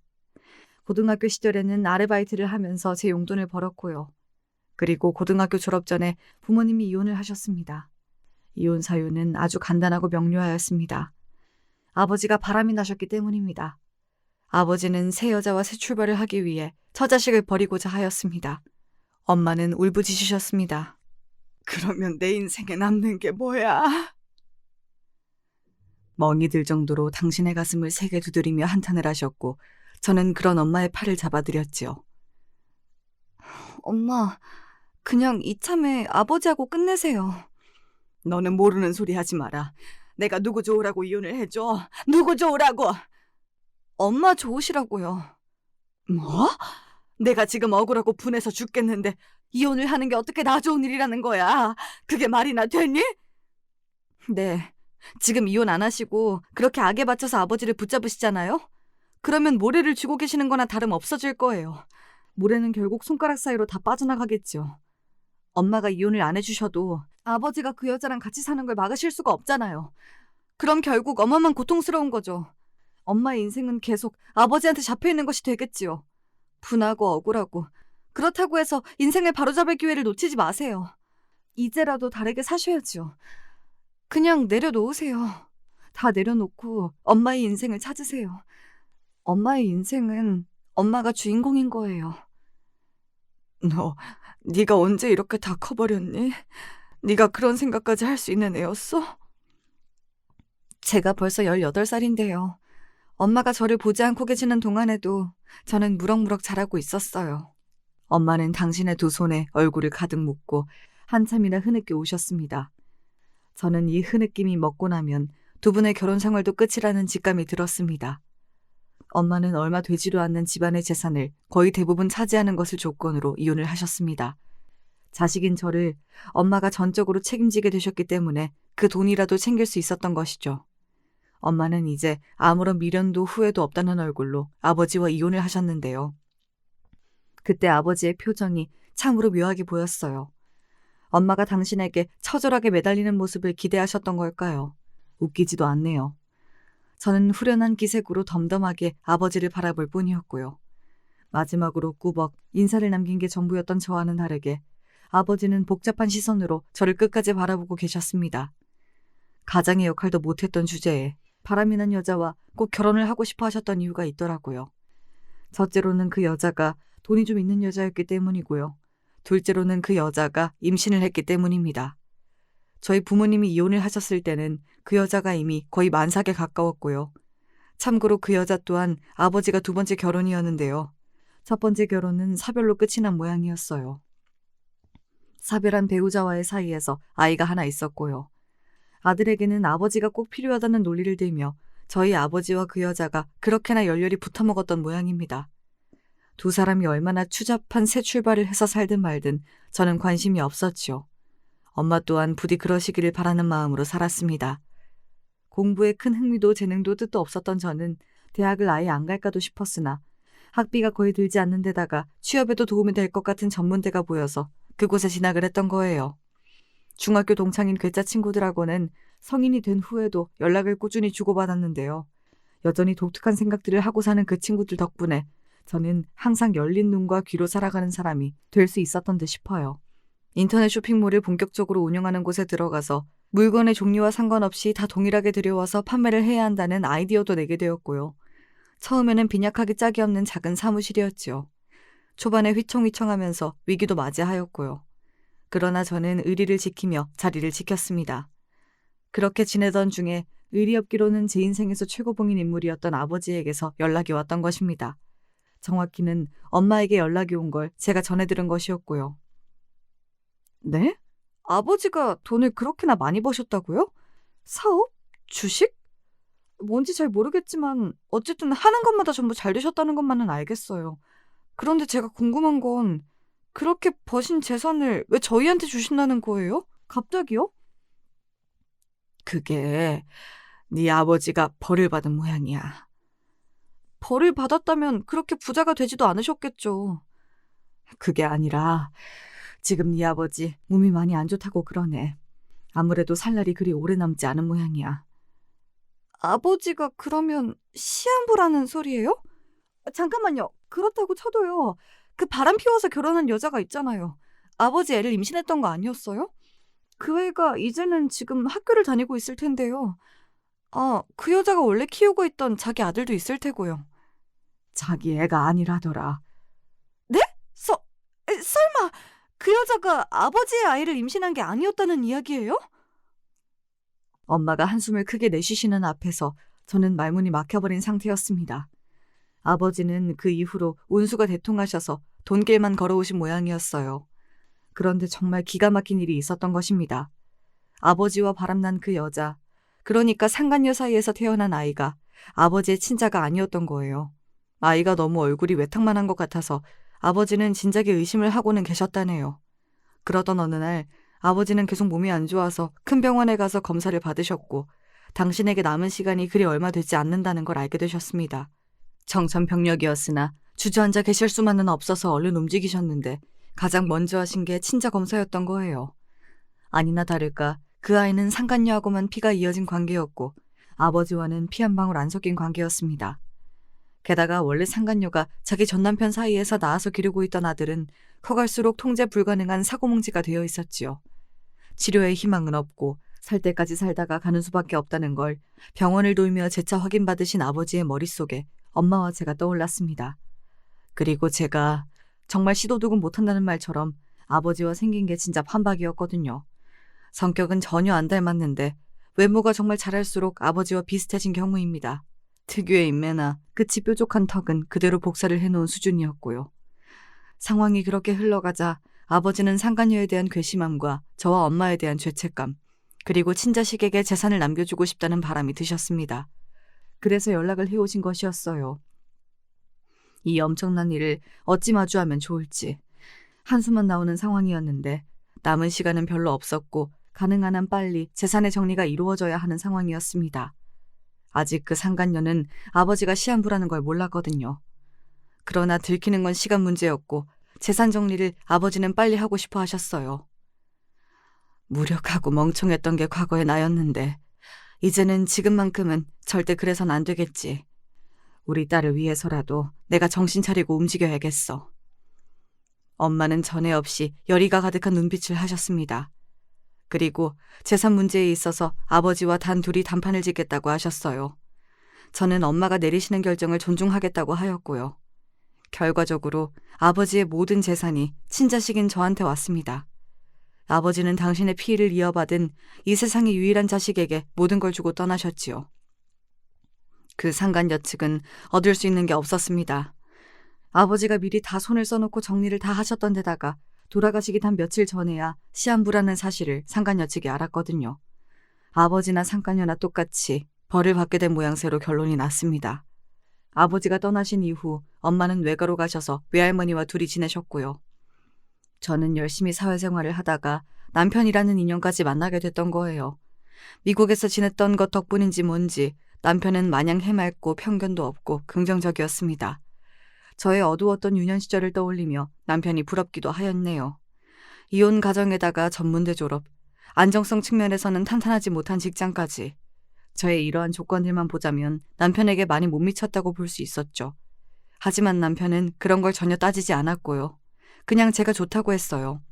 고등학교 시절에는 아르바이트를 하면서 제 용돈을 벌었고요. 그리고 고등학교 졸업 전에 부모님이 이혼을 하셨습니다. 이혼 사유는 아주 간단하고 명료하였습니다. 아버지가 바람이 나셨기 때문입니다. 아버지는 새 여자와 새 출발을 하기 위해 처자식을 버리고자 하였습니다. 엄마는 울부짖으셨습니다. 그러면 내 인생에 남는 게 뭐야? 멍이 들 정도로 당신의 가슴을 세게 두드리며 한탄을 하셨고 저는 그런 엄마의 팔을 잡아드렸지요. 엄마, 그냥 이참에 아버지하고 끝내세요. 너는 모르는 소리 하지 마라. 내가 누구 좋으라고 이혼을 해줘. 누구 좋으라고. 엄마 좋으시라고요. 뭐? 내가 지금 억울하고 분해서 죽겠는데 이혼을 하는 게 어떻게 나 좋은 일이라는 거야? 그게 말이나 되니? 네, 지금 이혼 안 하시고 그렇게 악에 받쳐서 아버지를 붙잡으시잖아요? 그러면 모래를 쥐고 계시는 거나 다름 없어질 거예요. 모래는 결국 손가락 사이로 다 빠져나가겠죠. 엄마가 이혼을 안 해주셔도 아버지가 그 여자랑 같이 사는 걸 막으실 수가 없잖아요. 그럼 결국 엄마만 고통스러운 거죠. 엄마의 인생은 계속 아버지한테 잡혀있는 것이 되겠지요. 분하고 억울하고. 그렇다고 해서 인생을 바로잡을 기회를 놓치지 마세요. 이제라도 다르게 사셔야지요. 그냥 내려놓으세요. 다 내려놓고 엄마의 인생을 찾으세요. 엄마의 인생은 엄마가 주인공인 거예요. 네가 언제 이렇게 다 커버렸니? 네가 그런 생각까지 할 수 있는 애였어? 제가 벌써 18살인데요. 엄마가 저를 보지 않고 계시는 동안에도 저는 무럭무럭 자라고 있었어요. 엄마는 당신의 두 손에 얼굴을 가득 묻고 한참이나 흐느껴 오셨습니다. 저는 이 흐느낌이 먹고 나면 두 분의 결혼 생활도 끝이라는 직감이 들었습니다. 엄마는 얼마 되지도 않는 집안의 재산을 거의 대부분 차지하는 것을 조건으로 이혼을 하셨습니다. 자식인 저를 엄마가 전적으로 책임지게 되셨기 때문에 그 돈이라도 챙길 수 있었던 것이죠. 엄마는 이제 아무런 미련도 후회도 없다는 얼굴로 아버지와 이혼을 하셨는데요. 그때 아버지의 표정이 참으로 묘하게 보였어요. 엄마가 당신에게 처절하게 매달리는 모습을 기대하셨던 걸까요? 웃기지도 않네요. 저는 후련한 기색으로 덤덤하게 아버지를 바라볼 뿐이었고요. 마지막으로 꾸벅 인사를 남긴 게 전부였던 저와는 다르게 아버지는 복잡한 시선으로 저를 끝까지 바라보고 계셨습니다. 가장의 역할도 못했던 주제에 바람이 난 여자와 꼭 결혼을 하고 싶어 하셨던 이유가 있더라고요. 첫째로는 그 여자가 돈이 좀 있는 여자였기 때문이고요. 둘째로는 그 여자가 임신을 했기 때문입니다. 저희 부모님이 이혼을 하셨을 때는 그 여자가 이미 거의 만삭에 가까웠고요. 참고로 그 여자 또한 아버지가 두 번째 결혼이었는데요. 첫 번째 결혼은 사별로 끝이 난 모양이었어요. 사별한 배우자와의 사이에서 아이가 하나 있었고요. 아들에게는 아버지가 꼭 필요하다는 논리를 들며 저희 아버지와 그 여자가 그렇게나 열렬히 붙어먹었던 모양입니다. 두 사람이 얼마나 추잡한 새 출발을 해서 살든 말든 저는 관심이 없었지요. 엄마 또한 부디 그러시기를 바라는 마음으로 살았습니다. 공부에 큰 흥미도 재능도 뜻도 없었던 저는 대학을 아예 안 갈까도 싶었으나 학비가 거의 들지 않는 데다가 취업에도 도움이 될 것 같은 전문대가 보여서 그곳에 진학을 했던 거예요. 중학교 동창인 괴짜 친구들하고는 성인이 된 후에도 연락을 꾸준히 주고받았는데요. 여전히 독특한 생각들을 하고 사는 그 친구들 덕분에 저는 항상 열린 눈과 귀로 살아가는 사람이 될 수 있었던 듯 싶어요. 인터넷 쇼핑몰을 본격적으로 운영하는 곳에 들어가서 물건의 종류와 상관없이 다 동일하게 들여와서 판매를 해야 한다는 아이디어도 내게 되었고요. 처음에는 빈약하게 짝이 없는 작은 사무실이었지요. 초반에 휘청휘청하면서 위기도 맞이하였고요. 그러나 저는 의리를 지키며 자리를 지켰습니다. 그렇게 지내던 중에 의리 없기로는 제 인생에서 최고봉인 인물이었던 아버지에게서 연락이 왔던 것입니다. 정확히는 엄마에게 연락이 온 걸 제가 전해 들은 것이었고요. 네? 아버지가 돈을 그렇게나 많이 버셨다고요? 사업? 주식? 뭔지 잘 모르겠지만 어쨌든 하는 것마다 전부 잘 되셨다는 것만은 알겠어요. 그런데 제가 궁금한 건 그렇게 버신 재산을 왜 저희한테 주신다는 거예요? 갑자기요? 그게 네 아버지가 벌을 받은 모양이야. 벌을 받았다면 그렇게 부자가 되지도 않으셨겠죠. 그게 아니라 지금 네 아버지 몸이 많이 안 좋다고 그러네. 아무래도 살 날이 그리 오래 남지 않은 모양이야. 아버지가 그러면 시한부라는 소리예요? 잠깐만요. 그렇다고 쳐도요. 그 바람 피워서 결혼한 여자가 있잖아요. 아버지 애를 임신했던 거 아니었어요? 그 애가 이제는 지금 학교를 다니고 있을 텐데요. 아, 그 여자가 원래 키우고 있던 자기 아들도 있을 테고요. 자기 애가 아니라더라. 네? 설마 그 여자가 아버지의 아이를 임신한 게 아니었다는 이야기예요? 엄마가 한숨을 크게 내쉬시는 앞에서 저는 말문이 막혀버린 상태였습니다. 아버지는 그 이후로 운수가 대통하셔서 돈길만 걸어오신 모양이었어요. 그런데 정말 기가 막힌 일이 있었던 것입니다. 아버지와 바람난 그 여자, 그러니까 상간녀 사이에서 태어난 아이가 아버지의 친자가 아니었던 거예요. 아이가 너무 얼굴이 외탕만한 것 같아서 아버지는 진작에 의심을 하고는 계셨다네요. 그러던 어느 날 아버지는 계속 몸이 안 좋아서 큰 병원에 가서 검사를 받으셨고 당신에게 남은 시간이 그리 얼마 되지 않는다는 걸 알게 되셨습니다. 청천벽력이었으나 주저앉아 계실 수만은 없어서 얼른 움직이셨는데 가장 먼저 하신 게 친자 검사였던 거예요. 아니나 다를까 그 아이는 상간녀하고만 피가 이어진 관계였고 아버지와는 피 한 방울 안 섞인 관계였습니다. 게다가 원래 상간녀가 자기 전남편 사이에서 낳아서 기르고 있던 아들은 커갈수록 통제 불가능한 사고뭉치가 되어 있었지요. 치료에 희망은 없고 살 때까지 살다가 가는 수밖에 없다는 걸 병원을 돌며 재차 확인받으신 아버지의 머릿속에 엄마와 제가 떠올랐습니다. 그리고 제가 정말 시도두고 못한다는 말처럼 아버지와 생긴 게 진짜 판박이었거든요. 성격은 전혀 안 닮았는데 외모가 정말 자랄수록 아버지와 비슷해진 경우입니다. 특유의 인매나 끝이 뾰족한 턱은 그대로 복사를 해놓은 수준이었고요. 상황이 그렇게 흘러가자 아버지는 상간녀에 대한 괘씸함과 저와 엄마에 대한 죄책감, 그리고 친자식에게 재산을 남겨주고 싶다는 바람이 드셨습니다. 그래서 연락을 해오신 것이었어요. 이 엄청난 일을 어찌 마주하면 좋을지 한숨만 나오는 상황이었는데 남은 시간은 별로 없었고 가능한 한 빨리 재산의 정리가 이루어져야 하는 상황이었습니다. 아직 그 상간녀는 아버지가 시한부라는 걸 몰랐거든요. 그러나 들키는 건 시간 문제였고 재산 정리를 아버지는 빨리 하고 싶어 하셨어요. 무력하고 멍청했던 게 과거의 나였는데 이제는 지금만큼은 절대 그래선 안 되겠지. 우리 딸을 위해서라도 내가 정신 차리고 움직여야겠어. 엄마는 전에 없이 열의가 가득한 눈빛을 하셨습니다. 그리고 재산 문제에 있어서 아버지와 단 둘이 단판을 짓겠다고 하셨어요. 저는 엄마가 내리시는 결정을 존중하겠다고 하였고요. 결과적으로 아버지의 모든 재산이 친자식인 저한테 왔습니다. 아버지는 당신의 피를 이어받은 이 세상의 유일한 자식에게 모든 걸 주고 떠나셨지요. 그 상간녀 측은 얻을 수 있는 게 없었습니다. 아버지가 미리 다 손을 써놓고 정리를 다 하셨던 데다가 돌아가시기 단 며칠 전에야 시한부라는 사실을 상간녀 측이 알았거든요. 아버지나 상간녀나 똑같이 벌을 받게 된 모양새로 결론이 났습니다. 아버지가 떠나신 이후 엄마는 외가로 가셔서 외할머니와 둘이 지내셨고요. 저는 열심히 사회생활을 하다가 남편이라는 인연까지 만나게 됐던 거예요. 미국에서 지냈던 것 덕분인지 뭔지 남편은 마냥 해맑고 편견도 없고 긍정적이었습니다. 저의 어두웠던 유년 시절을 떠올리며 남편이 부럽기도 하였네요. 이혼 가정에다가 전문대 졸업, 안정성 측면에서는 탄탄하지 못한 직장까지. 저의 이러한 조건들만 보자면 남편에게 많이 못 미쳤다고 볼 수 있었죠. 하지만 남편은 그런 걸 전혀 따지지 않았고요. 그냥 제가 좋다고 했어요.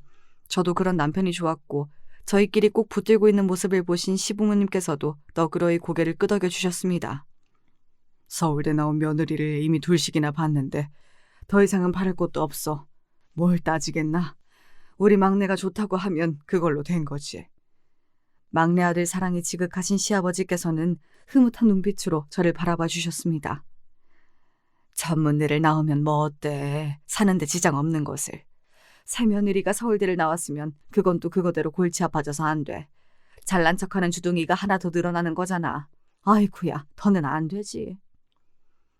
저도 그런 남편이 좋았고 저희끼리 꼭 붙들고 있는 모습을 보신 시부모님께서도 너그러이 고개를 끄덕여 주셨습니다. 서울대 나온 며느리를 이미 둘씩이나 봤는데 더 이상은 바랄 것도 없어. 뭘 따지겠나? 우리 막내가 좋다고 하면 그걸로 된 거지. 막내 아들 사랑이 지극하신 시아버지께서는 흐뭇한 눈빛으로 저를 바라봐 주셨습니다. 전문대를 나오면 뭐 어때? 사는데 지장 없는 것을. 새며느리가 서울대를 나왔으면 그건 또 그거대로 골치 아파져서 안 돼. 잘난 척하는 주둥이가 하나 더 늘어나는 거잖아. 아이쿠야, 더는 안 되지.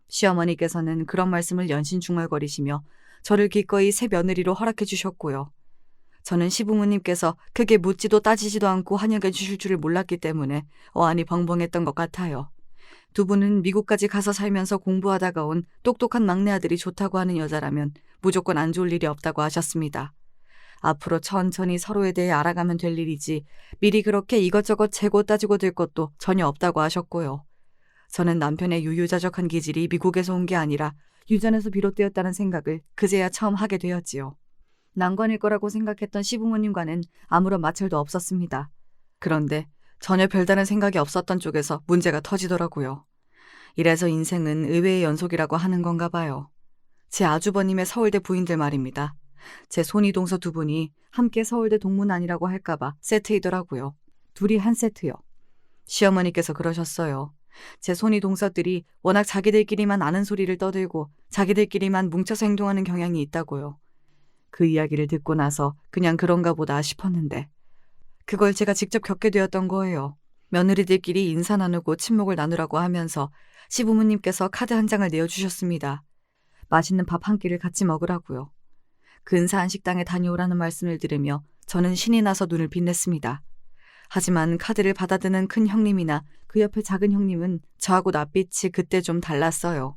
시어머니께서는 그런 말씀을 연신 중얼거리시며 저를 기꺼이 새 며느리로 허락해 주셨고요. 저는 시부모님께서 크게 묻지도 따지지도 않고 환영해 주실 줄을 몰랐기 때문에 어안이 벙벙했던 것 같아요. 두 분은 미국까지 가서 살면서 공부하다가 온 똑똑한 막내 아들이 좋다고 하는 여자라면 무조건 안 좋을 일이 없다고 하셨습니다. 앞으로 천천히 서로에 대해 알아가면 될 일이지 미리 그렇게 이것저것 재고 따지고 될 것도 전혀 없다고 하셨고요. 저는 남편의 유유자적한 기질이 미국에서 온 게 아니라 유전에서 비롯되었다는 생각을 그제야 처음 하게 되었지요. 난관일 거라고 생각했던 시부모님과는 아무런 마찰도 없었습니다. 그런데 전혀 별다른 생각이 없었던 쪽에서 문제가 터지더라고요. 이래서 인생은 의외의 연속이라고 하는 건가 봐요. 제 아주버님의 서울대 부인들 말입니다. 제 손이 동서 두 분이 함께 서울대 동문안이라고 할까봐 세트이더라고요. 둘이 한 세트요. 시어머니께서 그러셨어요. 제 손이 동서들이 워낙 자기들끼리만 아는 소리를 떠들고 자기들끼리만 뭉쳐서 행동하는 경향이 있다고요. 그 이야기를 듣고 나서 그냥 그런가 보다 싶었는데 그걸 제가 직접 겪게 되었던 거예요. 며느리들끼리 인사 나누고 친목을 나누라고 하면서 시부모님께서 카드 한 장을 내어주셨습니다. 맛있는 밥 한 끼를 같이 먹으라고요. 근사한 식당에 다녀오라는 말씀을 들으며 저는 신이 나서 눈을 빛냈습니다. 하지만 카드를 받아드는 큰 형님이나 그 옆에 작은 형님은 저하고 낯빛이 그때 좀 달랐어요.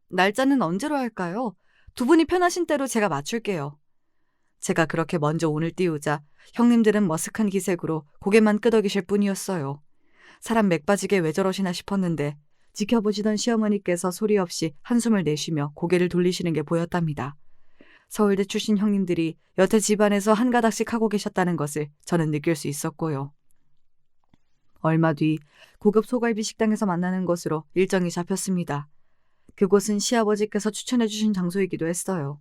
날짜는 언제로 할까요? 두 분이 편하신 대로 제가 맞출게요. 제가 그렇게 먼저 온을 띄우자 형님들은 머쓱한 기색으로 고개만 끄덕이실 뿐이었어요. 사람 맥 빠지게 왜 저러시나 싶었는데 지켜보시던 시어머니께서 소리 없이 한숨을 내쉬며 고개를 돌리시는 게 보였답니다. 서울대 출신 형님들이 여태 집안에서 한 가닥씩 하고 계셨다는 것을 저는 느낄 수 있었고요. 얼마 뒤 고급 소갈비 식당에서 만나는 것으로 일정이 잡혔습니다. 그곳은 시아버지께서 추천해 주신 장소이기도 했어요.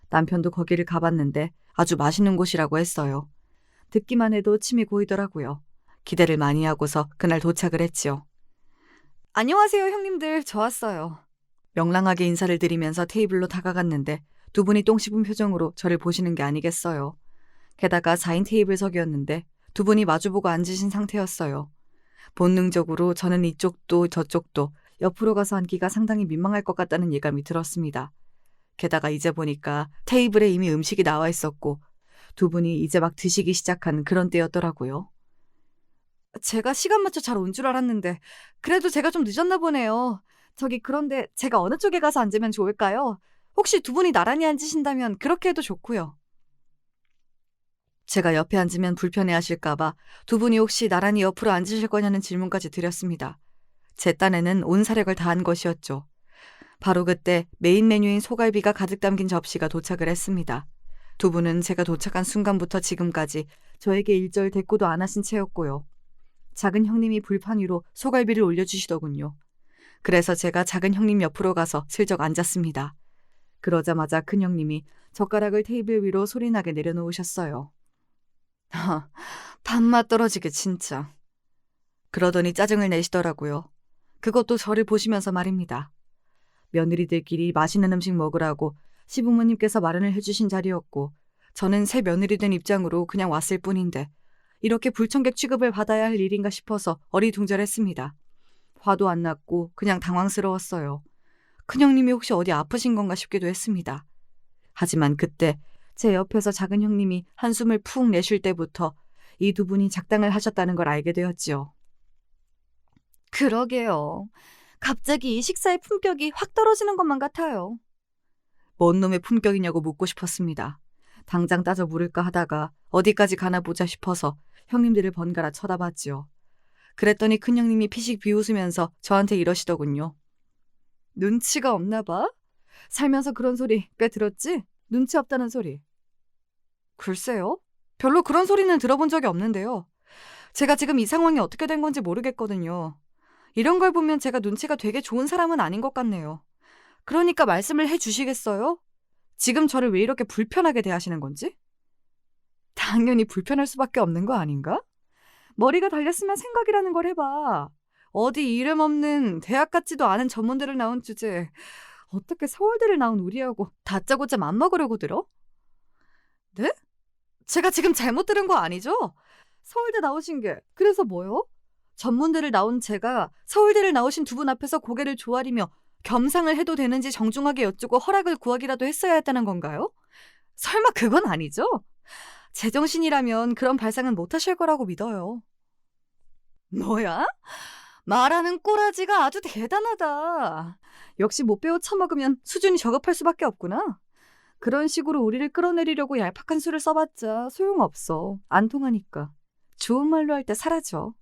남편도 거기를 가봤는데 아주 맛있는 곳이라고 했어요. 듣기만 해도 침이 고이더라고요. 기대를 많이 하고서 그날 도착을 했지요. 안녕하세요, 형님들. 저 왔어요. 명랑하게 인사를 드리면서 테이블로 다가갔는데 두 분이 똥 씹은 표정으로 저를 보시는 게 아니겠어요. 게다가 4인 테이블석이었는데 두 분이 마주보고 앉으신 상태였어요. 본능적으로 저는 이쪽도 저쪽도 옆으로 가서 앉기가 상당히 민망할 것 같다는 예감이 들었습니다. 게다가 이제 보니까 테이블에 이미 음식이 나와 있었고 두 분이 이제 막 드시기 시작한 그런 때였더라고요. 제가 시간 맞춰 잘 온 줄 알았는데 그래도 제가 좀 늦었나 보네요. 저기 그런데 제가 어느 쪽에 가서 앉으면 좋을까요? 혹시 두 분이 나란히 앉으신다면 그렇게 해도 좋고요. 제가 옆에 앉으면 불편해하실까봐 두 분이 혹시 나란히 옆으로 앉으실 거냐는 질문까지 드렸습니다. 제 딴에는 온 사력을 다한 것이었죠. 바로 그때 메인 메뉴인 소갈비가 가득 담긴 접시가 도착을 했습니다. 두 분은 제가 도착한 순간부터 지금까지 저에게 일절 대꾸도 안 하신 채였고요. 작은 형님이 불판 위로 소갈비를 올려주시더군요. 그래서 제가 작은 형님 옆으로 가서 슬쩍 앉았습니다. 그러자마자 큰 형님이 젓가락을 테이블 위로 소리나게 내려놓으셨어요. 밥맛 떨어지게 진짜. 그러더니 짜증을 내시더라고요. 그것도 저를 보시면서 말입니다. 며느리들끼리 맛있는 음식 먹으라고 시부모님께서 마련을 해주신 자리였고 저는 새 며느리 된 입장으로 그냥 왔을 뿐인데 이렇게 불청객 취급을 받아야 할 일인가 싶어서 어리둥절했습니다. 화도 안 났고 그냥 당황스러웠어요. 큰형님이 혹시 어디 아프신 건가 싶기도 했습니다. 하지만 그때 제 옆에서 작은 형님이 한숨을 푹 내쉴 때부터 이 두 분이 작당을 하셨다는 걸 알게 되었지요. 그러게요. 갑자기 이 식사의 품격이 확 떨어지는 것만 같아요. 뭔 놈의 품격이냐고 묻고 싶었습니다. 당장 따져 물을까 하다가 어디까지 가나 보자 싶어서 형님들을 번갈아 쳐다봤지요. 그랬더니 큰형님이 피식 비웃으면서 저한테 이러시더군요. 눈치가 없나 봐? 살면서 그런 소리 꽤 들었지? 눈치 없다는 소리. 글쎄요. 별로 그런 소리는 들어본 적이 없는데요. 제가 지금 이 상황이 어떻게 된 건지 모르겠거든요. 이런 걸 보면 제가 눈치가 되게 좋은 사람은 아닌 것 같네요. 그러니까 말씀을 해주시겠어요? 지금 저를 왜 이렇게 불편하게 대하시는 건지? 당연히 불편할 수밖에 없는 거 아닌가? 머리가 달렸으면 생각이라는 걸 해봐. 어디 이름 없는 대학 같지도 않은 전문대를 나온 주제에 어떻게 서울대를 나온 우리하고 다짜고짜 맘먹으려고 들어? 네? 제가 지금 잘못 들은 거 아니죠? 서울대 나오신 게 그래서 뭐요? 전문대를 나온 제가 서울대를 나오신 두 분 앞에서 고개를 조아리며 겸상을 해도 되는지 정중하게 여쭈고 허락을 구하기라도 했어야 했다는 건가요? 설마 그건 아니죠? 제정신이라면 그런 발상은 못 하실 거라고 믿어요. 뭐야? 말하는 꼬라지가 아주 대단하다. 역시 못 배워 처먹으면 수준이 저급할 수밖에 없구나. 그런 식으로 우리를 끌어내리려고 얄팍한 수를 써봤자 소용없어. 안 통하니까. 좋은 말로 할 때 사라져.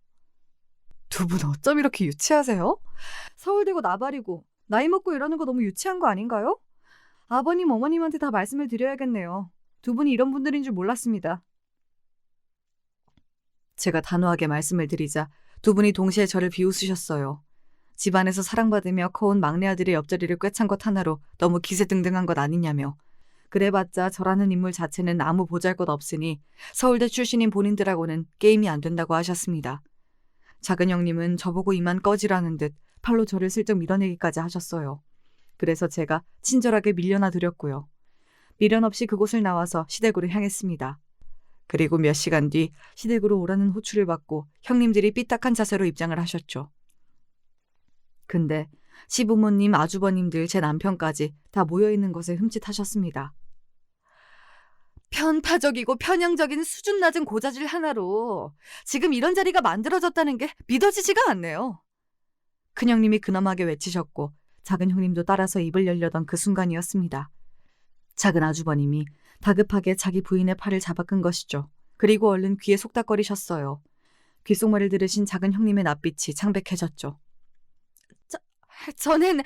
두 분 어쩜 이렇게 유치하세요? 서울대고 나발이고 나이 먹고 이러는 거 너무 유치한 거 아닌가요? 아버님, 어머님한테 다 말씀을 드려야겠네요. 두 분이 이런 분들인 줄 몰랐습니다. 제가 단호하게 말씀을 드리자 두 분이 동시에 저를 비웃으셨어요. 집안에서 사랑받으며 커온 막내 아들의 옆자리를 꿰찬 것 하나로 너무 기세등등한 것 아니냐며. 그래봤자 저라는 인물 자체는 아무 보잘것 없으니 서울대 출신인 본인들하고는 게임이 안 된다고 하셨습니다. 작은 형님은 저보고 이만 꺼지라는 듯 팔로 저를 슬쩍 밀어내기까지 하셨어요. 그래서 제가 친절하게 밀려나 드렸고요. 미련 없이 그곳을 나와서 시댁으로 향했습니다. 그리고 몇 시간 뒤 시댁으로 오라는 호출을 받고 형님들이 삐딱한 자세로 입장을 하셨죠. 근데 시부모님, 아주버님들, 제 남편까지 다 모여있는 것에 흠칫하셨습니다. 편파적이고 편향적인 수준 낮은 고자질 하나로 지금 이런 자리가 만들어졌다는 게 믿어지지가 않네요. 큰형님이 근엄하게 외치셨고 작은 형님도 따라서 입을 열려던 그 순간이었습니다. 작은 아주버님이 다급하게 자기 부인의 팔을 잡아 끈 것이죠. 그리고 얼른 귀에 속닥거리셨어요. 귓속말을 들으신 작은 형님의 낯빛이 창백해졌죠. 저는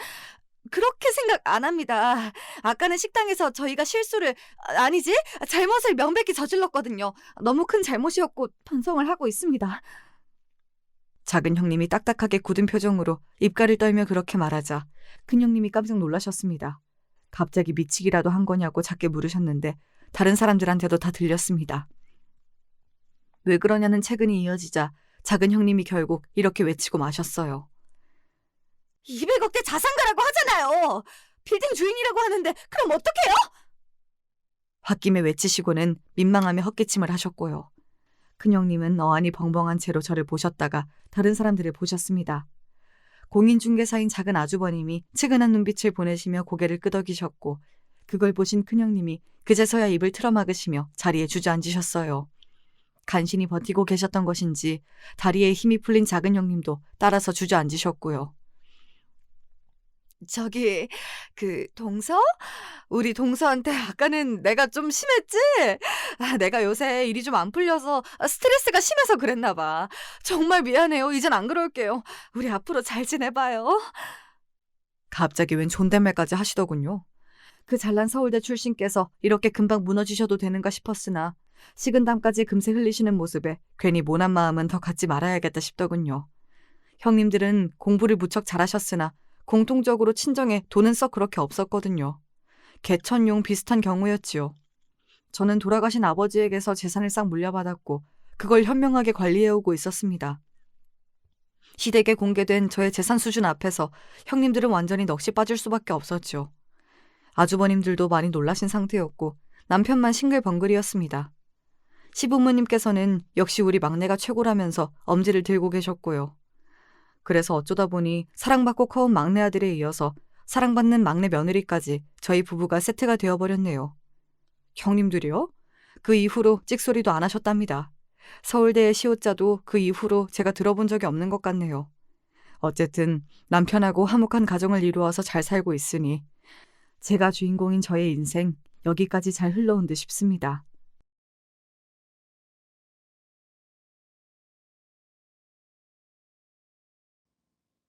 그렇게 생각 안 합니다. 아까는 식당에서 저희가 실수를, 아니지, 잘못을 명백히 저질렀거든요. 너무 큰 잘못이었고 반성을 하고 있습니다. 작은 형님이 딱딱하게 굳은 표정으로 입가를 떨며 그렇게 말하자 큰 형님이 깜짝 놀라셨습니다. 갑자기 미치기라도 한 거냐고 작게 물으셨는데 다른 사람들한테도 다 들렸습니다. 왜 그러냐는 채근이 이어지자 작은 형님이 결국 이렇게 외치고 마셨어요. 200억대 자산가라고 하잖아요. 빌딩 주인이라고 하는데 그럼 어떡해요? 홧김에 외치시고는 민망함에 헛기침을 하셨고요. 큰형님은 어안이 벙벙한 채로 저를 보셨다가 다른 사람들을 보셨습니다. 공인중개사인 작은 아주버님이 측은한 눈빛을 보내시며 고개를 끄덕이셨고 그걸 보신 큰형님이 그제서야 입을 틀어막으시며 자리에 주저앉으셨어요. 간신히 버티고 계셨던 것인지 다리에 힘이 풀린 작은 형님도 따라서 주저앉으셨고요. 저기 동서? 우리 동서한테 아까는 내가 좀 심했지? 내가 요새 일이 좀 안 풀려서 스트레스가 심해서 그랬나 봐. 정말 미안해요. 이젠 안 그럴게요. 우리 앞으로 잘 지내봐요. 갑자기 웬 존댓말까지 하시더군요. 그 잘난 서울대 출신께서 이렇게 금방 무너지셔도 되는가 싶었으나 식은땀까지 금세 흘리시는 모습에 괜히 모난 마음은 더 갖지 말아야겠다 싶더군요. 형님들은 공부를 무척 잘하셨으나 공통적으로 친정에 돈은 썩 그렇게 없었거든요. 개천용 비슷한 경우였지요. 저는 돌아가신 아버지에게서 재산을 싹 물려받았고 그걸 현명하게 관리해오고 있었습니다. 시댁에 공개된 저의 재산 수준 앞에서 형님들은 완전히 넋이 빠질 수밖에 없었죠. 아주버님들도 많이 놀라신 상태였고 남편만 싱글벙글이었습니다. 시부모님께서는 역시 우리 막내가 최고라면서 엄지를 들고 계셨고요. 그래서 어쩌다 보니 사랑받고 커온 막내 아들에 이어서 사랑받는 막내 며느리까지 저희 부부가 세트가 되어버렸네요. 형님들이요? 그 이후로 찍소리도 안 하셨답니다. 서울대의 시옷자도 그 이후로 제가 들어본 적이 없는 것 같네요. 어쨌든 남편하고 화목한 가정을 이루어서 잘 살고 있으니 제가 주인공인 저의 인생 여기까지 잘 흘러온 듯 싶습니다.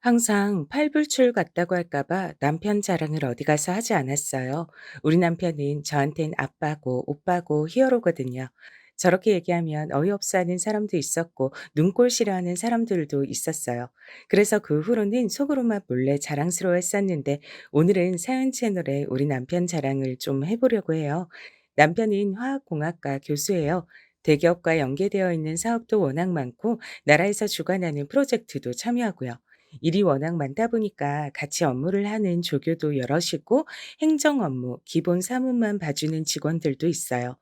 항상 팔불출 같다고 할까봐 남편 자랑을 어디 가서 하지 않았어요. 우리 남편은 저한텐 아빠고 오빠고 히어로거든요. 저렇게 얘기하면 어이없어 하는 사람도 있었고 눈꼴 싫어하는 사람들도 있었어요. 그래서 그 후로는 속으로만 몰래 자랑스러워 했었는데 오늘은 사연 채널에 우리 남편 자랑을 좀 해보려고 해요. 남편은 화학공학과 교수예요. 대기업과 연계되어 있는 사업도 워낙 많고 나라에서 주관하는 프로젝트도 참여하고요. 일이 워낙 많다 보니까 같이 업무를 하는 조교도 여럿이고 행정 업무, 기본 사무만 봐주는 직원들도 있어요.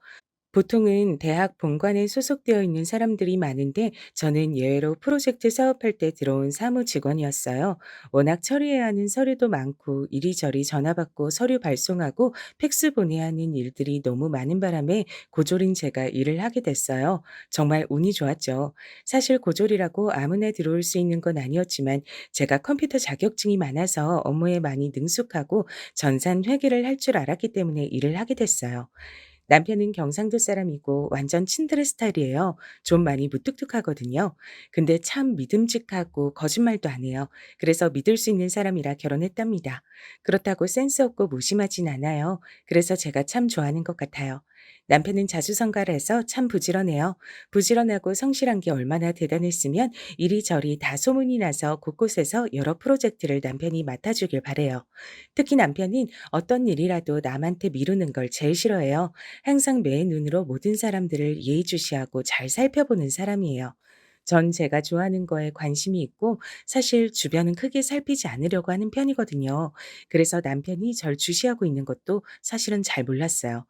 보통은 대학 본관에 소속되어 있는 사람들이 많은데 저는 예외로 프로젝트 사업할 때 들어온 사무 직원이었어요. 워낙 처리해야 하는 서류도 많고 이리저리 전화 받고 서류 발송하고 팩스 보내야 하는 일들이 너무 많은 바람에 고졸인 제가 일을 하게 됐어요. 정말 운이 좋았죠. 사실 고졸이라고 아무나 들어올 수 있는 건 아니었지만 제가 컴퓨터 자격증이 많아서 업무에 많이 능숙하고 전산 회계를 할 줄 알았기 때문에 일을 하게 됐어요. 남편은 경상도 사람이고 완전 친드레 스타일이에요. 좀 많이 무뚝뚝하거든요. 근데 참 믿음직하고 거짓말도 안 해요. 그래서 믿을 수 있는 사람이라 결혼했답니다. 그렇다고 센스 없고 무심하진 않아요. 그래서 제가 참 좋아하는 것 같아요. 남편은 자수성가해서 참 부지런해요. 부지런하고 성실한 게 얼마나 대단했으면 이리저리 다 소문이 나서 곳곳에서 여러 프로젝트를 남편이 맡아주길 바래요. 특히 남편은 어떤 일이라도 남한테 미루는 걸 제일 싫어해요. 항상 매의 눈으로 모든 사람들을 예의주시하고 잘 살펴보는 사람이에요. 전 제가 좋아하는 거에 관심이 있고 사실 주변은 크게 살피지 않으려고 하는 편이거든요. 그래서 남편이 절 주시하고 있는 것도 사실은 잘 몰랐어요.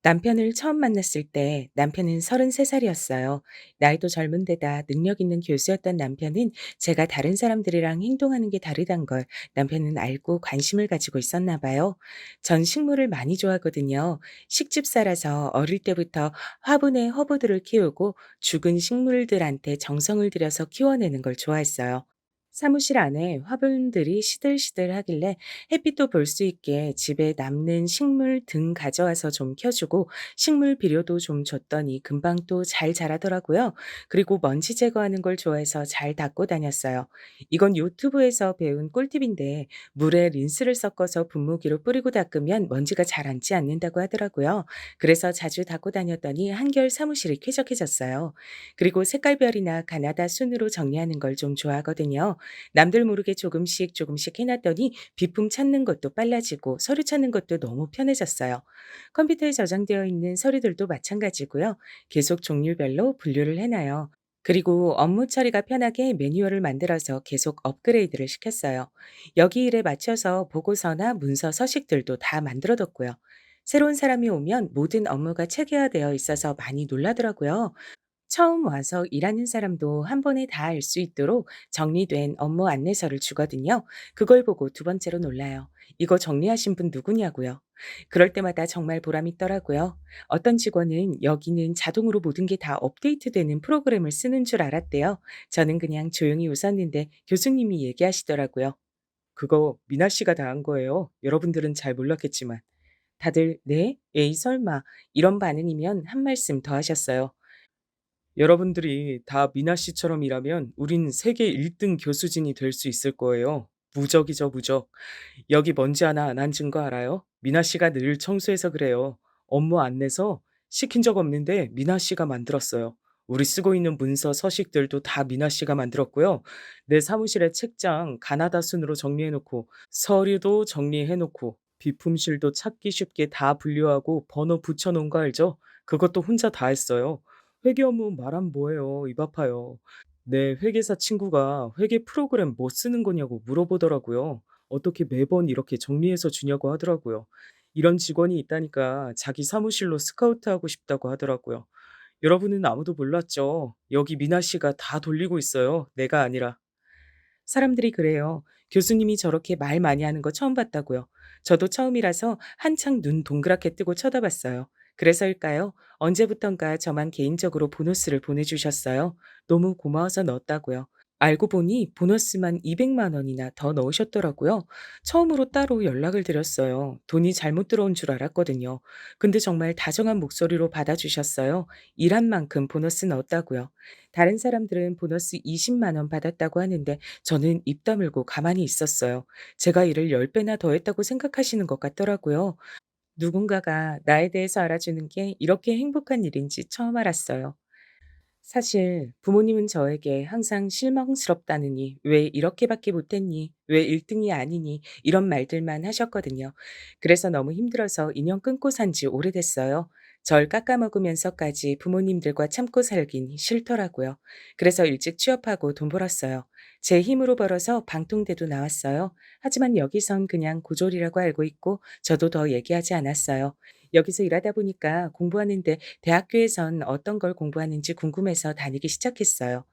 남편을 처음 만났을 때 남편은 33살이었어요. 나이도 젊은 데다 능력 있는 교수였던 남편은 제가 다른 사람들이랑 행동하는 게 다르단 걸 남편은 알고 관심을 가지고 있었나 봐요. 전 식물을 많이 좋아하거든요. 식집사라서 어릴 때부터 화분에 허브들을 키우고 죽은 식물들한테 정성을 들여서 키워내는 걸 좋아했어요. 사무실 안에 화분들이 시들시들 하길래 햇빛도 볼 수 있게 집에 남는 식물 등 가져와서 좀 켜주고 식물 비료도 좀 줬더니 금방 또 잘 자라더라고요. 그리고 먼지 제거하는 걸 좋아해서 잘 닦고 다녔어요. 이건 유튜브에서 배운 꿀팁인데 물에 린스를 섞어서 분무기로 뿌리고 닦으면 먼지가 잘 앉지 않는다고 하더라고요. 그래서 자주 닦고 다녔더니 한결 사무실이 쾌적해졌어요. 그리고 색깔별이나 가나다 순으로 정리하는 걸 좀 좋아하거든요. 남들 모르게 조금씩 조금씩 해놨더니 비품 찾는 것도 빨라지고 서류 찾는 것도 너무 편해졌어요. 컴퓨터에 저장되어 있는 서류들도 마찬가지고요. 계속 종류별로 분류를 해놔요. 그리고 업무 처리가 편하게 매뉴얼을 만들어서 계속 업그레이드를 시켰어요. 여기 일에 맞춰서 보고서나 문서 서식들도 다 만들어뒀고요. 새로운 사람이 오면 모든 업무가 체계화되어 있어서 많이 놀라더라고요. 처음 와서 일하는 사람도 한 번에 다 알 수 있도록 정리된 업무 안내서를 주거든요. 그걸 보고 두 번째로 놀라요. 이거 정리하신 분 누구냐고요. 그럴 때마다 정말 보람 있더라고요. 어떤 직원은 여기는 자동으로 모든 게 다 업데이트되는 프로그램을 쓰는 줄 알았대요. 저는 그냥 조용히 웃었는데 교수님이 얘기하시더라고요. 그거 미나 씨가 다 한 거예요. 여러분들은 잘 몰랐겠지만. 다들 네? 에이 설마 이런 반응이면 한 말씀 더 하셨어요. 여러분들이 다 미나 씨처럼 일하면 우린 세계 1등 교수진이 될 수 있을 거예요. 무적이죠, 무적. 여기 먼지 하나 안 앉은 거 알아요? 미나 씨가 늘 청소해서 그래요. 업무 안내서 시킨 적 없는데 미나 씨가 만들었어요. 우리 쓰고 있는 문서 서식들도 다 미나 씨가 만들었고요. 내 사무실의 책장 가나다 순으로 정리해놓고 서류도 정리해놓고 비품실도 찾기 쉽게 다 분류하고 번호 붙여놓은 거 알죠? 그것도 혼자 다 했어요. 회계 업무 말하면 뭐해요. 입 아파요. 내 회계사 친구가 회계 프로그램 뭐 쓰는 거냐고 물어보더라고요. 어떻게 매번 이렇게 정리해서 주냐고 하더라고요. 이런 직원이 있다니까 자기 사무실로 스카우트하고 싶다고 하더라고요. 여러분은 아무도 몰랐죠. 여기 미나 씨가 다 돌리고 있어요. 내가 아니라. 사람들이 그래요. 교수님이 저렇게 말 많이 하는 거 처음 봤다고요. 저도 처음이라서 한창 눈 동그랗게 뜨고 쳐다봤어요. 그래서일까요? 언제부턴가 저만 개인적으로 보너스를 보내주셨어요. 너무 고마워서 넣었다고요. 알고 보니 보너스만 200만 원이나 더 넣으셨더라고요. 처음으로 따로 연락을 드렸어요. 돈이 잘못 들어온 줄 알았거든요. 근데 정말 다정한 목소리로 받아주셨어요. 일한 만큼 보너스 넣었다고요. 다른 사람들은 보너스 20만 원 받았다고 하는데 저는 입 다물고 가만히 있었어요. 제가 일을 10배나 더 했다고 생각하시는 것 같더라고요. 누군가가 나에 대해서 알아주는 게 이렇게 행복한 일인지 처음 알았어요. 사실 부모님은 저에게 항상 실망스럽다느니 왜 이렇게밖에 못했니? 왜 1등이 아니니? 이런 말들만 하셨거든요. 그래서 너무 힘들어서 인연 끊고 산지 오래됐어요. 절 깎아먹으면서까지 부모님들과 참고 살긴 싫더라고요. 그래서 일찍 취업하고 돈 벌었어요. 제 힘으로 벌어서 방통대도 나왔어요. 하지만 여기선 그냥 고졸이라고 알고 있고 저도 더 얘기하지 않았어요. 여기서 일하다 보니까 공부하는데 대학교에선 어떤 걸 공부하는지 궁금해서 다니기 시작했어요.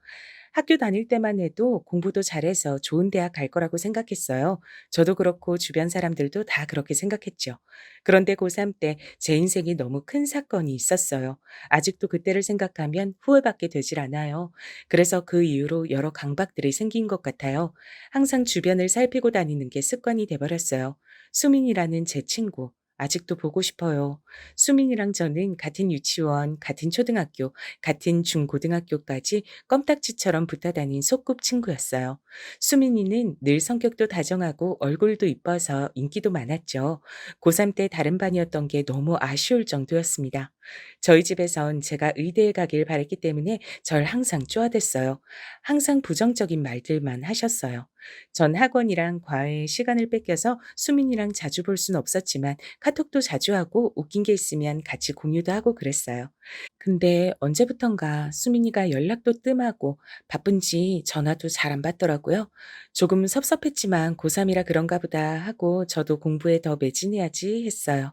학교 다닐 때만 해도 공부도 잘해서 좋은 대학 갈 거라고 생각했어요. 저도 그렇고 주변 사람들도 다 그렇게 생각했죠. 그런데 고3 때 제 인생에 너무 큰 사건이 있었어요. 아직도 그때를 생각하면 후회밖에 되질 않아요. 그래서 그 이후로 여러 강박들이 생긴 것 같아요. 항상 주변을 살피고 다니는 게 습관이 돼버렸어요. 수민이라는 제 친구. 아직도 보고 싶어요. 수민이랑 저는 같은 유치원, 같은 초등학교, 같은 중고등학교까지 껌딱지처럼 붙어 다닌 소꿉 친구였어요. 수민이는 늘 성격도 다정하고 얼굴도 이뻐서 인기도 많았죠. 고3 때 다른 반이었던 게 너무 아쉬울 정도였습니다. 저희 집에선 제가 의대에 가길 바랬기 때문에 절 항상 쪼아댔어요. 항상 부정적인 말들만 하셨어요. 전 학원이랑 과외에 시간을 뺏겨서 수민이랑 자주 볼 순 없었지만 카톡도 자주 하고 웃긴 게 있으면 같이 공유도 하고 그랬어요. 근데 언제부턴가 수민이가 연락도 뜸하고 바쁜지 전화도 잘 안 받더라고요. 조금 섭섭했지만 고3이라 그런가 보다 하고 저도 공부에 더 매진해야지 했어요.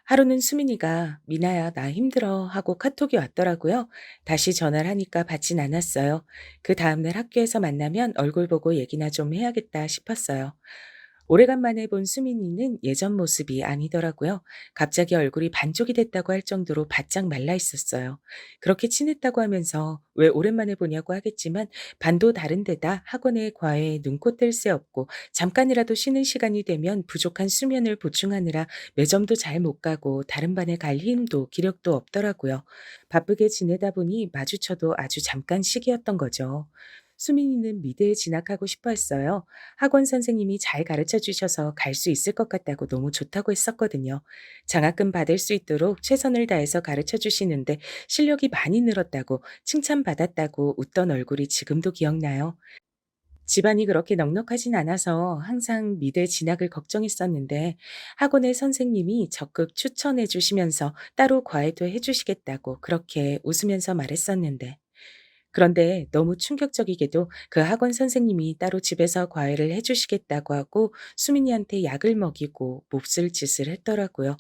하루는 수민이가 미나야 나 힘들어 하고 카톡이 왔더라고요. 다시 전화를 하니까 받진 않았어요. 그 다음날 학교에서 만나면 얼굴 보고 얘기나 좀 해야겠다 싶었어요. 오래간만에 본 수민이는 예전 모습이 아니더라고요. 갑자기 얼굴이 반쪽이 됐다고 할 정도로 바짝 말라 있었어요. 그렇게 친했다고 하면서 왜 오랜만에 보냐고 하겠지만 반도 다른 데다 학원에 과외에 눈코 뗄 새 없고 잠깐이라도 쉬는 시간이 되면 부족한 수면을 보충하느라 매점도 잘 못 가고 다른 반에 갈 힘도 기력도 없더라고요. 바쁘게 지내다 보니 마주쳐도 아주 잠깐 시기였던 거죠. 수민이는 미대에 진학하고 싶어 했어요. 학원 선생님이 잘 가르쳐 주셔서 갈 수 있을 것 같다고 너무 좋다고 했었거든요. 장학금 받을 수 있도록 최선을 다해서 가르쳐 주시는데 실력이 많이 늘었다고 칭찬받았다고 웃던 얼굴이 지금도 기억나요. 집안이 그렇게 넉넉하진 않아서 항상 미대 진학을 걱정했었는데 학원의 선생님이 적극 추천해 주시면서 따로 과외도 해 주시겠다고 그렇게 웃으면서 말했었는데 그런데 너무 충격적이게도 그 학원 선생님이 따로 집에서 과외를 해 주시겠다고 하고 수민이한테 약을 먹이고 몹쓸 짓을 했더라고요.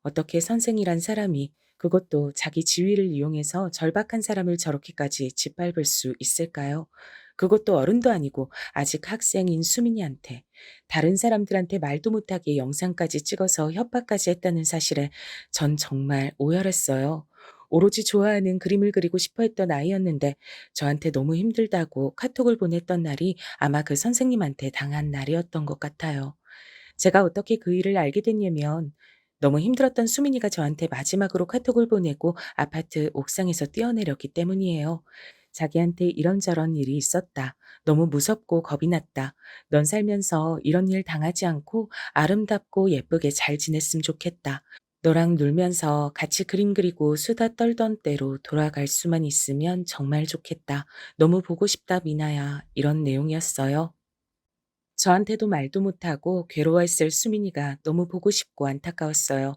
어떻게 선생이란 사람이 그것도 자기 지위를 이용해서 절박한 사람을 저렇게까지 짓밟을 수 있을까요? 그것도 어른도 아니고 아직 학생인 수민이한테 다른 사람들한테 말도 못하게 영상까지 찍어서 협박까지 했다는 사실에 전 정말 오열했어요. 오로지 좋아하는 그림을 그리고 싶어 했던 아이였는데 저한테 너무 힘들다고 카톡을 보냈던 날이 아마 그 선생님한테 당한 날이었던 것 같아요. 제가 어떻게 그 일을 알게 됐냐면 너무 힘들었던 수민이가 저한테 마지막으로 카톡을 보내고 아파트 옥상에서 뛰어내렸기 때문이에요. 자기한테 이런저런 일이 있었다. 너무 무섭고 겁이 났다. 넌 살면서 이런 일 당하지 않고 아름답고 예쁘게 잘 지냈으면 좋겠다. 너랑 놀면서 같이 그림 그리고 수다 떨던 때로 돌아갈 수만 있으면 정말 좋겠다. 너무 보고 싶다, 미나야. 이런 내용이었어요. 저한테도 말도 못하고 괴로워했을 수민이가 너무 보고 싶고 안타까웠어요.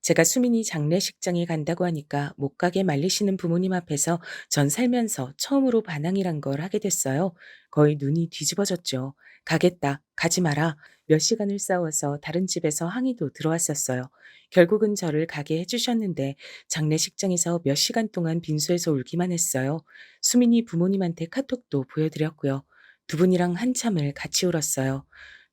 제가 수민이 장례식장에 간다고 하니까 못 가게 말리시는 부모님 앞에서 전 살면서 처음으로 반항이란 걸 하게 됐어요. 거의 눈이 뒤집어졌죠. 가겠다, 가지 마라. 몇 시간을 싸워서 다른 집에서 항의도 들어왔었어요. 결국은 저를 가게 해주셨는데 장례식장에서 몇 시간 동안 빈소에서 울기만 했어요. 수민이 부모님한테 카톡도 보여드렸고요. 두 분이랑 한참을 같이 울었어요.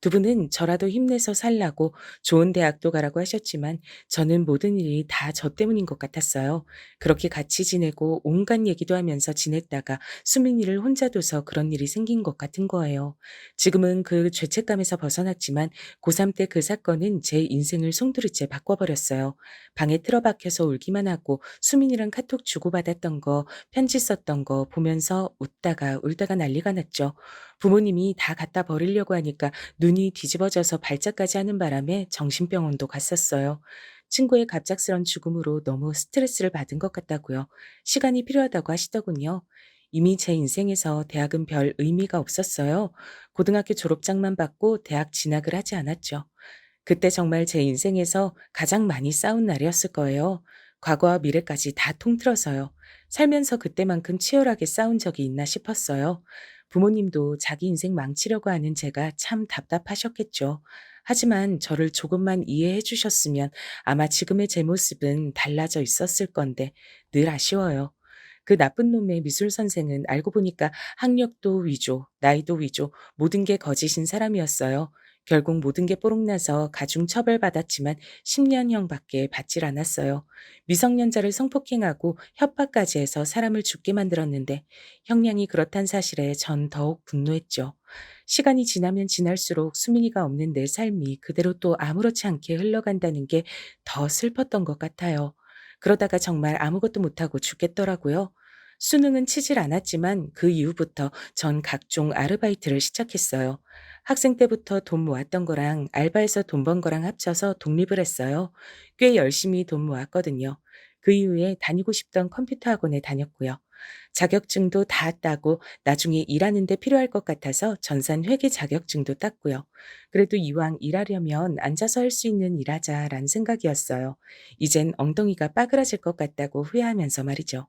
두 분은 저라도 힘내서 살라고 좋은 대학도 가라고 하셨지만 저는 모든 일이 다 저 때문인 것 같았어요. 그렇게 같이 지내고 온갖 얘기도 하면서 지냈다가 수민이를 혼자 둬서 그런 일이 생긴 것 같은 거예요. 지금은 그 죄책감에서 벗어났지만 고3 때 그 사건은 제 인생을 송두리째 바꿔버렸어요. 방에 틀어박혀서 울기만 하고 수민이랑 카톡 주고받았던 거, 편지 썼던 거 보면서 웃다가 울다가 난리가 났죠. 부모님이 다 갖다 버리려고 하니까 눈이 뒤집어져서 발작까지 하는 바람에 정신병원도 갔었어요. 친구의 갑작스런 죽음으로 너무 스트레스를 받은 것 같다고요. 시간이 필요하다고 하시더군요. 이미 제 인생에서 대학은 별 의미가 없었어요. 고등학교 졸업장만 받고 대학 진학을 하지 않았죠. 그때 정말 제 인생에서 가장 많이 싸운 날이었을 거예요. 과거와 미래까지 다 통틀어서요. 살면서 그때만큼 치열하게 싸운 적이 있나 싶었어요. 부모님도 자기 인생 망치려고 하는 제가 참 답답하셨겠죠. 하지만 저를 조금만 이해해 주셨으면 아마 지금의 제 모습은 달라져 있었을 건데 늘 아쉬워요. 그 나쁜 놈의 미술 선생은 알고 보니까 학력도 위조, 나이도 위조, 모든 게 거짓인 사람이었어요. 결국 모든 게 뽀록나서 가중 처벌받았지만 10년형밖에 받질 않았어요. 미성년자를 성폭행하고 협박까지 해서 사람을 죽게 만들었는데 형량이 그렇단 사실에 전 더욱 분노했죠. 시간이 지나면 지날수록 수민이가 없는 내 삶이 그대로 또 아무렇지 않게 흘러간다는 게 더 슬펐던 것 같아요. 그러다가 정말 아무것도 못하고 죽겠더라고요. 수능은 치질 않았지만 그 이후부터 전 각종 아르바이트를 시작했어요. 학생 때부터 돈 모았던 거랑 알바해서 돈 번 거랑 합쳐서 독립을 했어요. 꽤 열심히 돈 모았거든요. 그 이후에 다니고 싶던 컴퓨터 학원에 다녔고요. 자격증도 다 따고 나중에 일하는 데 필요할 것 같아서 전산 회계 자격증도 땄고요. 그래도 이왕 일하려면 앉아서 할 수 있는 일하자라는 생각이었어요. 이젠 엉덩이가 빠그라질 것 같다고 후회하면서 말이죠.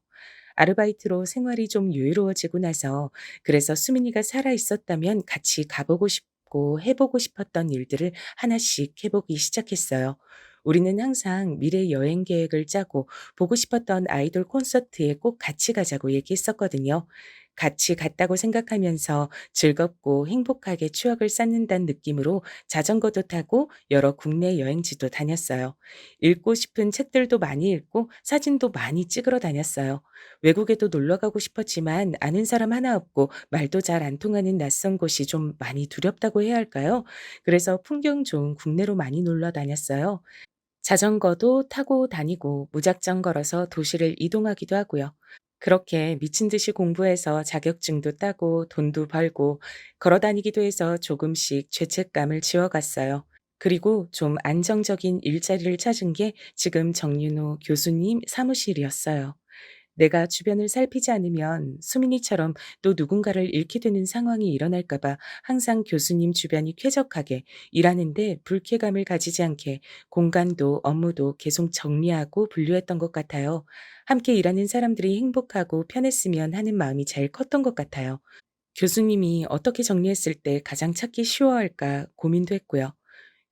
아르바이트로 생활이 좀 여유로워지고 나서 그래서 수민이가 살아 있었다면 같이 가보고 싶고 해보고 싶었던 일들을 하나씩 해보기 시작했어요. 우리는 항상 미래 여행 계획을 짜고 보고 싶었던 아이돌 콘서트에 꼭 같이 가자고 얘기했었거든요. 같이 갔다고 생각하면서 즐겁고 행복하게 추억을 쌓는다는 느낌으로 자전거도 타고 여러 국내 여행지도 다녔어요. 읽고 싶은 책들도 많이 읽고 사진도 많이 찍으러 다녔어요. 외국에도 놀러 가고 싶었지만 아는 사람 하나 없고 말도 잘 안 통하는 낯선 곳이 좀 많이 두렵다고 해야 할까요? 그래서 풍경 좋은 국내로 많이 놀러 다녔어요. 자전거도 타고 다니고 무작정 걸어서 도시를 이동하기도 하고요. 그렇게 미친 듯이 공부해서 자격증도 따고 돈도 벌고 걸어 다니기도 해서 조금씩 죄책감을 지워갔어요. 그리고 좀 안정적인 일자리를 찾은 게 지금 정윤호 교수님 사무실이었어요. 내가 주변을 살피지 않으면 수민이처럼 또 누군가를 잃게 되는 상황이 일어날까 봐 항상 교수님 주변이 쾌적하게 일하는데 불쾌감을 가지지 않게 공간도 업무도 계속 정리하고 분류했던 것 같아요. 함께 일하는 사람들이 행복하고 편했으면 하는 마음이 제일 컸던 것 같아요. 교수님이 어떻게 정리했을 때 가장 찾기 쉬워할까 고민도 했고요.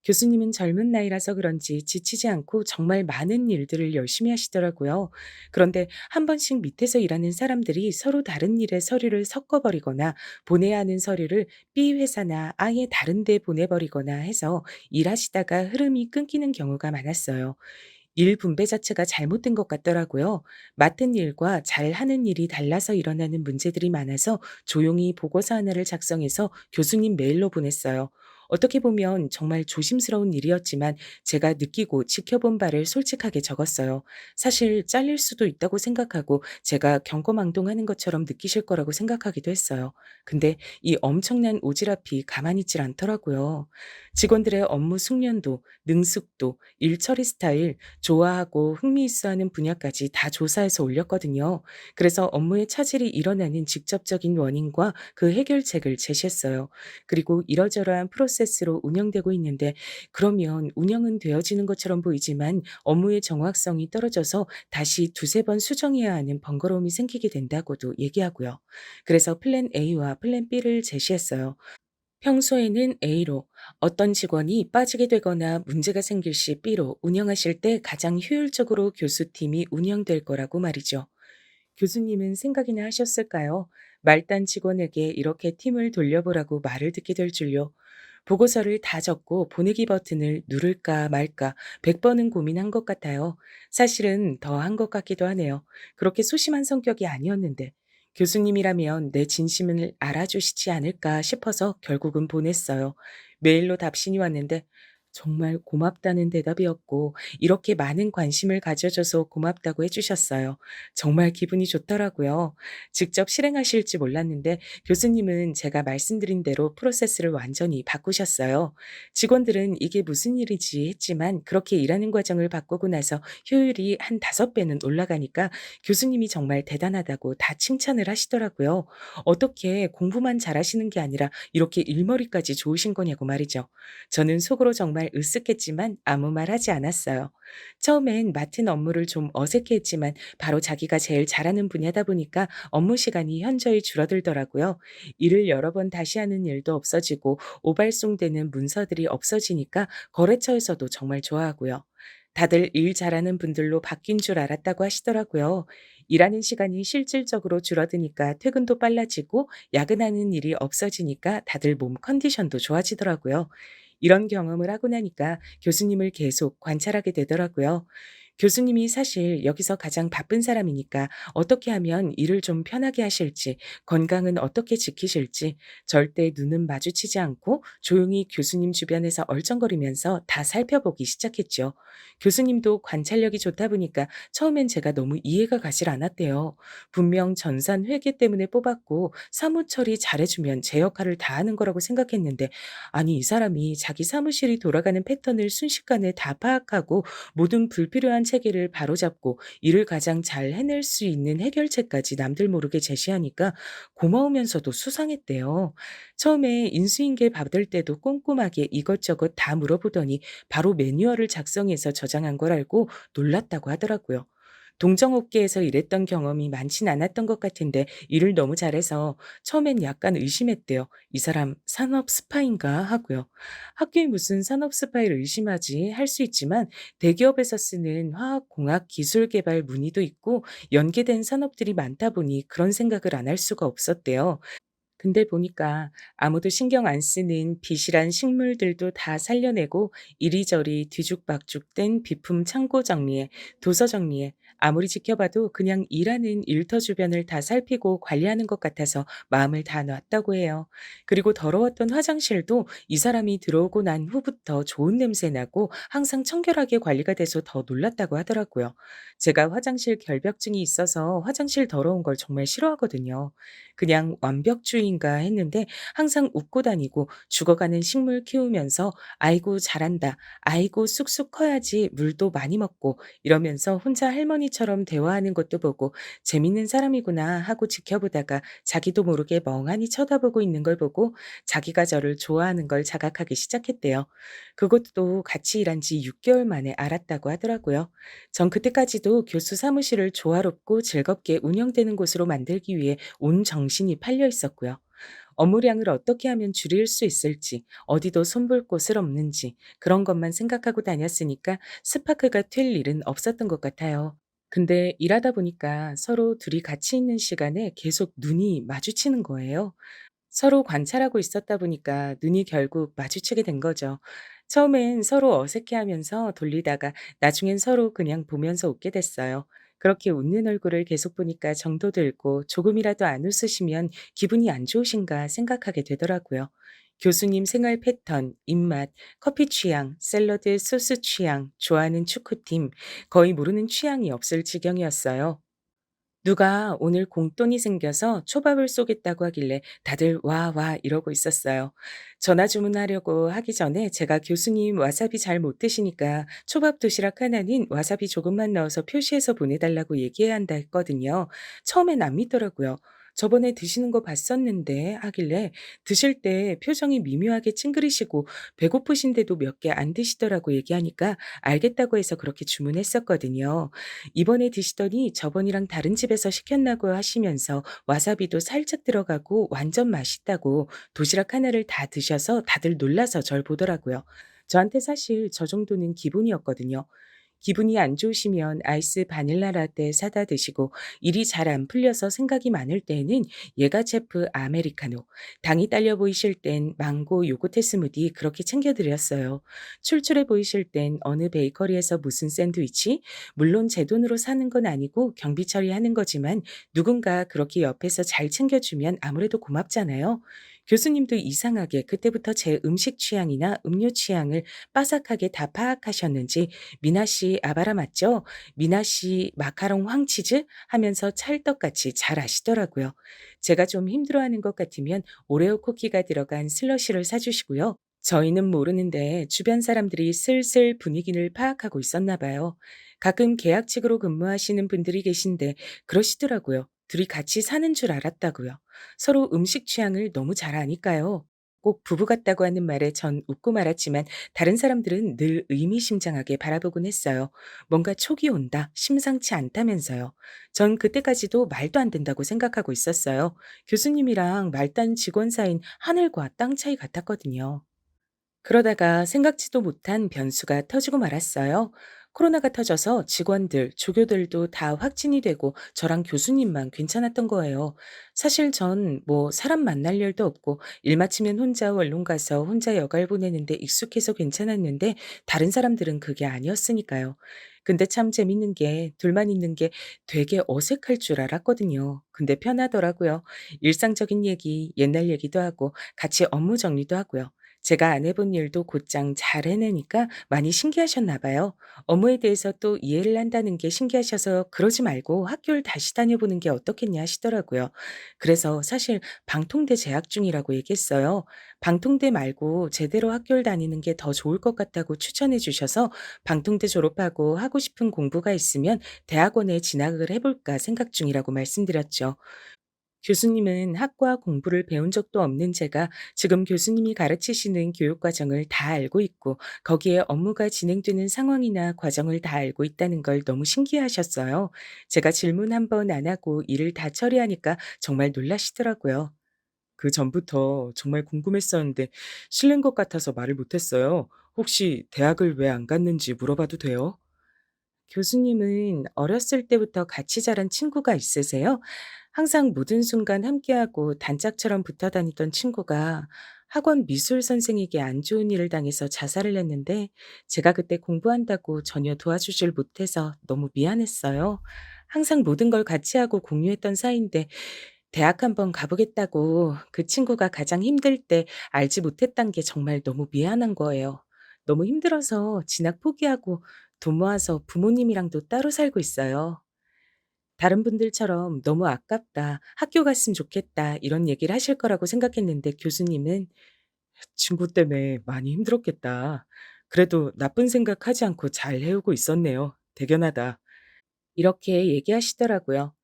교수님은 젊은 나이라서 그런지 지치지 않고 정말 많은 일들을 열심히 하시더라고요. 그런데 한 번씩 밑에서 일하는 사람들이 서로 다른 일에 서류를 섞어버리거나 보내야 하는 서류를 B 회사나 아예 다른 데 보내버리거나 해서 일하시다가 흐름이 끊기는 경우가 많았어요. 일 분배 자체가 잘못된 것 같더라고요. 맡은 일과 잘하는 일이 달라서 일어나는 문제들이 많아서 조용히 보고서 하나를 작성해서 교수님 메일로 보냈어요. 어떻게 보면 정말 조심스러운 일이었지만 제가 느끼고 지켜본 바를 솔직하게 적었어요. 사실 잘릴 수도 있다고 생각하고 제가 경거망동하는 것처럼 느끼실 거라고 생각하기도 했어요. 근데 이 엄청난 오지랖이 가만히 있질 않더라고요. 직원들의 업무 숙련도, 능숙도, 일 처리 스타일, 좋아하고 흥미있어하는 분야까지 다 조사해서 올렸거든요. 그래서 업무에 차질이 일어나는 직접적인 원인과 그 해결책을 제시했어요. 그리고 이러저러한 프로세스로 운영되고 있는데 그러면 운영은 되어지는 것처럼 보이지만 업무의 정확성이 떨어져서 다시 두세 번 수정해야 하는 번거로움이 생기게 된다고도 얘기하고요. 그래서 플랜 A와 플랜 B를 제시했어요. 평소에는 A로, 어떤 직원이 빠지게 되거나 문제가 생길 시 B로 운영하실 때 가장 효율적으로 교수팀이 운영될 거라고 말이죠. 교수님은 생각이나 하셨을까요? 말단 직원에게 이렇게 팀을 돌려보라고 말을 듣게 될 줄요. 보고서를 다 적고 보내기 버튼을 누를까 말까 100번은 고민한 것 같아요. 사실은 더 한 것 같기도 하네요. 그렇게 소심한 성격이 아니었는데 교수님이라면 내 진심을 알아주시지 않을까 싶어서 결국은 보냈어요. 메일로 답신이 왔는데 정말 고맙다는 대답이었고 이렇게 많은 관심을 가져줘서 고맙다고 해주셨어요. 정말 기분이 좋더라고요. 직접 실행하실지 몰랐는데 교수님은 제가 말씀드린 대로 프로세스를 완전히 바꾸셨어요. 직원들은 이게 무슨 일이지 했지만 그렇게 일하는 과정을 바꾸고 나서 효율이 한 5배는 올라가니까 교수님이 정말 대단하다고 다 칭찬을 하시더라고요. 어떻게 공부만 잘하시는 게 아니라 이렇게 일머리까지 좋으신 거냐고 말이죠. 저는 속으로 정말 정말 으쓱했지만 아무 말 하지 않았어요. 처음엔 맡은 업무를 좀 어색해했지만 바로 자기가 제일 잘하는 분야다 보니까 업무 시간이 현저히 줄어들더라고요. 일을 여러 번 다시 하는 일도 없어지고 오발송되는 문서들이 없어지니까 거래처에서도 정말 좋아하고요. 다들 일 잘하는 분들로 바뀐 줄 알았다고 하시더라고요. 일하는 시간이 실질적으로 줄어드니까 퇴근도 빨라지고 야근하는 일이 없어지니까 다들 몸 컨디션도 좋아지더라고요. 이런 경험을 하고 나니까 교수님을 계속 관찰하게 되더라고요. 교수님이 사실 여기서 가장 바쁜 사람이니까 어떻게 하면 일을 좀 편하게 하실지, 건강은 어떻게 지키실지 절대 눈은 마주치지 않고 조용히 교수님 주변에서 얼쩡거리면서 다 살펴보기 시작했죠. 교수님도 관찰력이 좋다 보니까 처음엔 제가 너무 이해가 가질 않았대요. 분명 전산 회계 때문에 뽑았고 사무 처리 잘해주면 제 역할을 다 하는 거라고 생각했는데 아니 이 사람이 자기 사무실이 돌아가는 패턴을 순식간에 다 파악하고 모든 불필요한 체계를 바로잡고 일을 가장 잘 해낼 수 있는 해결책까지 남들 모르게 제시하니까 고마우면서도 수상했대요. 처음에 인수인계 받을 때도 꼼꼼하게 이것저것 다 물어보더니 바로 매뉴얼을 작성해서 저장한 걸 알고 놀랐다고 하더라고요. 동정업계에서 일했던 경험이 많진 않았던 것 같은데 일을 너무 잘해서 처음엔 약간 의심했대요. '이 사람 산업 스파인가?' 하고요. 학교에 무슨 산업 스파이를 의심하지 할 수 있지만 대기업에서 쓰는 화학, 공학, 기술 개발 문의도 있고 연계된 산업들이 많다 보니 그런 생각을 안 할 수가 없었대요. 근데 보니까 아무도 신경 안 쓰는 비실한 식물들도 다 살려내고 이리저리 뒤죽박죽된 비품 창고 정리에 도서 정리에 아무리 지켜봐도 그냥 일하는 일터 주변을 다 살피고 관리하는 것 같아서 마음을 다 놨다고 해요. 그리고 더러웠던 화장실도 이 사람이 들어오고 난 후부터 좋은 냄새 나고 항상 청결하게 관리가 돼서 더 놀랐다고 하더라고요. 제가 화장실 결벽증이 있어서 화장실 더러운 걸 정말 싫어하거든요. 그냥 완벽주의인가 했는데 항상 웃고 다니고 죽어가는 식물 키우면서 "아이고 잘한다. 아이고 쑥쑥 커야지 물도 많이 먹고." 이러면서 혼자 할머니처럼 대화하는 것도 보고 '재밌는 사람이구나.' 하고 지켜보다가 자기도 모르게 멍하니 쳐다보고 있는 걸 보고 자기가 저를 좋아하는 걸 자각하기 시작했대요. 그것도 같이 일한 지 6개월 개월 만에 알았다고 하더라고요. 전 그때까지도 교수 사무실을 조화롭고 즐겁게 운영되는 곳으로 만들기 위해 온 정신이 팔려 있었고요. 업무량을 어떻게 하면 줄일 수 있을지, 어디도 손볼 곳을 없는지 그런 것만 생각하고 다녔으니까 스파크가 튈 일은 없었던 것 같아요. 근데 일하다 보니까 서로 둘이 같이 있는 시간에 계속 눈이 마주치는 거예요. 서로 관찰하고 있었다 보니까 눈이 결국 마주치게 된 거죠. 처음엔 서로 어색해하면서 돌리다가 나중엔 서로 그냥 보면서 웃게 됐어요. 그렇게 웃는 얼굴을 계속 보니까 정도 들고 조금이라도 안 웃으시면 기분이 안 좋으신가 생각하게 되더라고요. 교수님 생활 패턴, 입맛, 커피 취향, 샐러드 소스 취향, 좋아하는 축구팀, 거의 모르는 취향이 없을 지경이었어요. 누가 오늘 공돈이 생겨서 초밥을 쏘겠다고 하길래 다들 "와, 와." 이러고 있었어요. 전화 주문하려고 하기 전에 제가 "교수님 와사비 잘 못 드시니까 초밥 도시락 하나는 와사비 조금만 넣어서 표시해서 보내달라고 얘기해야 한다." 했거든요. 처음엔 안 믿더라고요. "저번에 드시는 거 봤었는데." 하길래 드실 때 표정이 미묘하게 찡그리시고 배고프신데도 몇 개 안 드시더라고 얘기하니까 알겠다고 해서 그렇게 주문했었거든요. 이번에 드시더니 저번이랑 다른 집에서 시켰나고 하시면서 와사비도 살짝 들어가고 완전 맛있다고 도시락 하나를 다 드셔서 다들 놀라서 절 보더라고요. 저한테 사실 저 정도는 기본이었거든요. 기분이 안 좋으시면 아이스 바닐라 라떼 사다 드시고 일이 잘 안 풀려서 생각이 많을 때에는 예가체프 아메리카노, 당이 딸려 보이실 땐 망고 요거트 스무디 그렇게 챙겨 드렸어요. 출출해 보이실 땐 어느 베이커리에서 무슨 샌드위치, 물론 제 돈으로 사는 건 아니고 경비 처리하는 거지만 누군가 그렇게 옆에서 잘 챙겨주면 아무래도 고맙잖아요. 교수님도 이상하게 그때부터 제 음식 취향이나 음료 취향을 빠삭하게 다 파악하셨는지 "미나 씨 아바라 맞죠? 미나 씨 마카롱 황치즈?" 하면서 찰떡같이 잘 아시더라고요. 제가 좀 힘들어하는 것 같으면 오레오 쿠키가 들어간 슬러시를 사 주시고요. 저희는 모르는데 주변 사람들이 슬슬 분위기를 파악하고 있었나 봐요. 가끔 계약직으로 근무하시는 분들이 계신데 그러시더라고요. 둘이 같이 사는 줄 알았다고요. 서로 음식 취향을 너무 잘 아니까요. 꼭 부부 같다고 하는 말에 전 웃고 말았지만 다른 사람들은 늘 의미심장하게 바라보곤 했어요. 뭔가 촉이 온다, 심상치 않다면서요. 전 그때까지도 말도 안 된다고 생각하고 있었어요. 교수님이랑 말단 직원 사이인 하늘과 땅 차이 같았거든요. 그러다가 생각지도 못한 변수가 터지고 말았어요. 코로나가 터져서 직원들, 조교들도 다 확진이 되고 저랑 교수님만 괜찮았던 거예요. 사실 전 뭐 사람 만날 일도 없고 일 마치면 혼자 원룸 가서 혼자 여갈 보내는데 익숙해서 괜찮았는데 다른 사람들은 그게 아니었으니까요. 근데 참 재밌는 게 둘만 있는 게 되게 어색할 줄 알았거든요. 근데 편하더라고요. 일상적인 얘기, 옛날 얘기도 하고 같이 업무 정리도 하고요. 제가 안 해본 일도 곧장 잘 해내니까 많이 신기하셨나 봐요. 업무에 대해서 또 이해를 한다는 게 신기하셔서 그러지 말고 학교를 다시 다녀보는 게 어떻겠냐 하시더라고요. 그래서 사실 방통대 재학 중이라고 얘기했어요. 방통대 말고 제대로 학교를 다니는 게 더 좋을 것 같다고 추천해 주셔서 방통대 졸업하고 하고 싶은 공부가 있으면 대학원에 진학을 해볼까 생각 중이라고 말씀드렸죠. 교수님은 학과 공부를 배운 적도 없는 제가 지금 교수님이 가르치시는 교육 과정을 다 알고 있고 거기에 업무가 진행되는 상황이나 과정을 다 알고 있다는 걸 너무 신기해하셨어요. 제가 질문 한 번 안 하고 일을 다 처리하니까 정말 놀라시더라고요. 그 전부터 정말 궁금했었는데 실례인 것 같아서 말을 못했어요. 혹시 대학을 왜 안 갔는지 물어봐도 돼요? 교수님은 어렸을 때부터 같이 자란 친구가 있으세요? 항상 모든 순간 함께하고 단짝처럼 붙어 다니던 친구가 학원 미술 선생에게 안 좋은 일을 당해서 자살을 했는데 제가 그때 공부한다고 전혀 도와주질 못해서 너무 미안했어요. 항상 모든 걸 같이 하고 공유했던 사이인데 대학 한번 가보겠다고 그 친구가 가장 힘들 때 알지 못했단 게 정말 너무 미안한 거예요. 너무 힘들어서 진학 포기하고 돈 모아서 부모님이랑도 따로 살고 있어요. 다른 분들처럼 "너무 아깝다. 학교 갔으면 좋겠다." 이런 얘기를 하실 거라고 생각했는데 교수님은 "친구 때문에 많이 힘들었겠다. 그래도 나쁜 생각하지 않고 잘 해오고 있었네요. 대견하다." 이렇게 얘기하시더라고요.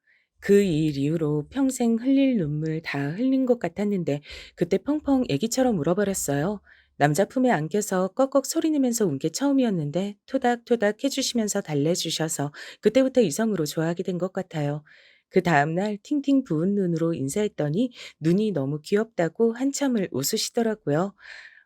그 일 이후로 평생 흘릴 눈물 다 흘린 것 같았는데 그때 펑펑 애기처럼 울어버렸어요. 남자 품에 안겨서 꺽꺽 소리내면서 운 게 처음이었는데 토닥토닥 해주시면서 달래주셔서 그때부터 이성으로 좋아하게 된 것 같아요. 그 다음날 팅팅 부은 눈으로 인사했더니 눈이 너무 귀엽다고 한참을 웃으시더라고요.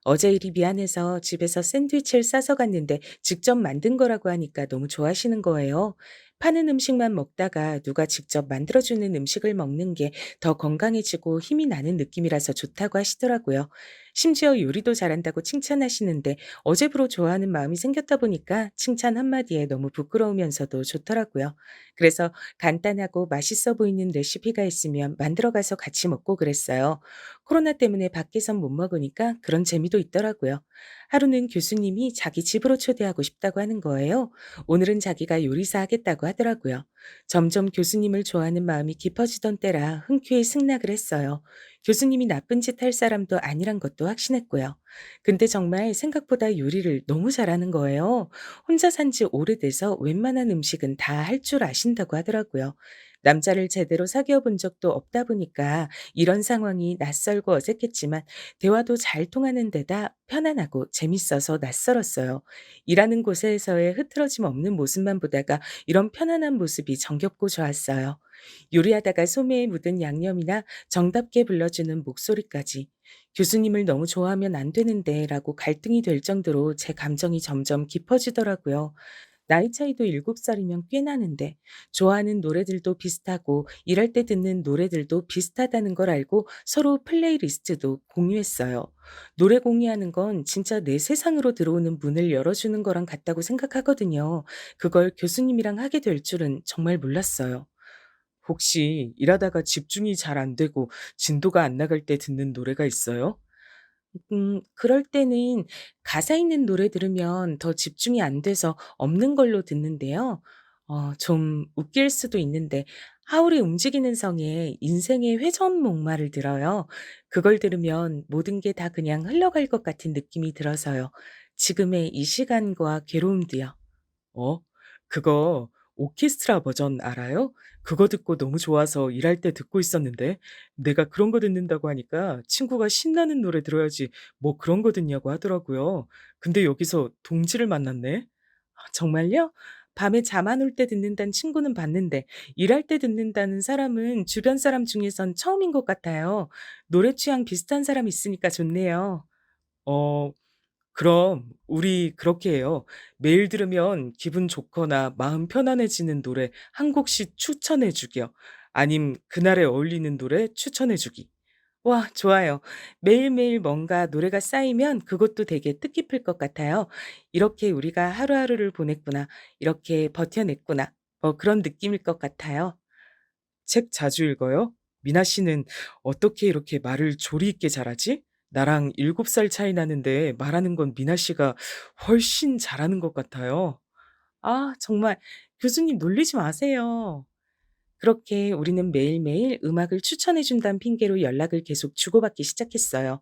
어제 일이 미안해서 집에서 샌드위치를 싸서 갔는데 직접 만든 거라고 하니까 너무 좋아하시는 거예요. 파는 음식만 먹다가 누가 직접 만들어주는 음식을 먹는 게 더 건강해지고 힘이 나는 느낌이라서 좋다고 하시더라고요. 심지어 요리도 잘한다고 칭찬하시는데 어제부로 좋아하는 마음이 생겼다 보니까 칭찬 한마디에 너무 부끄러우면서도 좋더라고요. 그래서 간단하고 맛있어 보이는 레시피가 있으면 만들어 가서 같이 먹고 그랬어요. 코로나 때문에 밖에선 못 먹으니까 그런 재미도 있더라고요. 하루는 교수님이 자기 집으로 초대하고 싶다고 하는 거예요. 오늘은 자기가 요리사 하겠다고 하더라고요. 점점 교수님을 좋아하는 마음이 깊어지던 때라 흔쾌히 승낙을 했어요. 교수님이 나쁜 짓 할 사람도 아니란 것도 확신했고요. 근데 정말 생각보다 요리를 너무 잘하는 거예요. 혼자 산지 오래돼서 웬만한 음식은 다 할 줄 아신다고 하더라고요. 남자를 제대로 사귀어 본 적도 없다 보니까 이런 상황이 낯설고 어색했지만 대화도 잘 통하는 데다 편안하고 재밌어서 낯설었어요. 일하는 곳에서의 흐트러짐 없는 모습만 보다가 이런 편안한 모습이 정겹고 좋았어요. 요리하다가 소매에 묻은 양념이나 정답게 불러주는 목소리까지 교수님을 너무 좋아하면 안 되는데 라고 갈등이 될 정도로 제 감정이 점점 깊어지더라고요. 나이 차이도 7살이면 꽤 나는데 좋아하는 노래들도 비슷하고 일할 때 듣는 노래들도 비슷하다는 걸 알고 서로 플레이리스트도 공유했어요. 노래 공유하는 건 진짜 내 세상으로 들어오는 문을 열어주는 거랑 같다고 생각하거든요. 그걸 교수님이랑 하게 될 줄은 정말 몰랐어요. 혹시 일하다가 집중이 잘 안 되고 진도가 안 나갈 때 듣는 노래가 있어요? 그럴 때는 가사 있는 노래 들으면 더 집중이 안 돼서 없는 걸로 듣는데요. 좀 웃길 수도 있는데 하울의 움직이는 성에 인생의 회전목마를 들어요. 그걸 들으면 모든 게 다 그냥 흘러갈 것 같은 느낌이 들어서요. 지금의 이 시간과 괴로움도요. 어? 그거 오케스트라 버전 알아요? 그거 듣고 너무 좋아서 일할 때 듣고 있었는데 내가 그런 거 듣는다고 하니까 친구가 신나는 노래 들어야지 뭐 그런 거 듣냐고 하더라고요. 근데 여기서 동지를 만났네. 아, 정말요? 밤에 잠 안 올 때 듣는다는 친구는 봤는데 일할 때 듣는다는 사람은 주변 사람 중에선 처음인 것 같아요. 노래 취향 비슷한 사람 있으니까 좋네요. 어, 그럼 우리 그렇게 해요. 매일 들으면 기분 좋거나 마음 편안해지는 노래 한 곡씩 추천해 주기요. 아님 그날에 어울리는 노래 추천해 주기. 와, 좋아요. 매일매일 뭔가 노래가 쌓이면 그것도 되게 뜻깊을 것 같아요. 이렇게 우리가 하루하루를 보냈구나. 이렇게 버텨냈구나. 그런 느낌일 것 같아요. 책 자주 읽어요? 미나 씨는 어떻게 이렇게 말을 조리 있게 잘하지? 나랑 7살 차이 나는데 말하는 건 미나 씨가 훨씬 잘하는 것 같아요. 아, 정말 교수님 놀리지 마세요. 그렇게 우리는 매일매일 음악을 추천해 준다는 핑계로 연락을 계속 주고받기 시작했어요.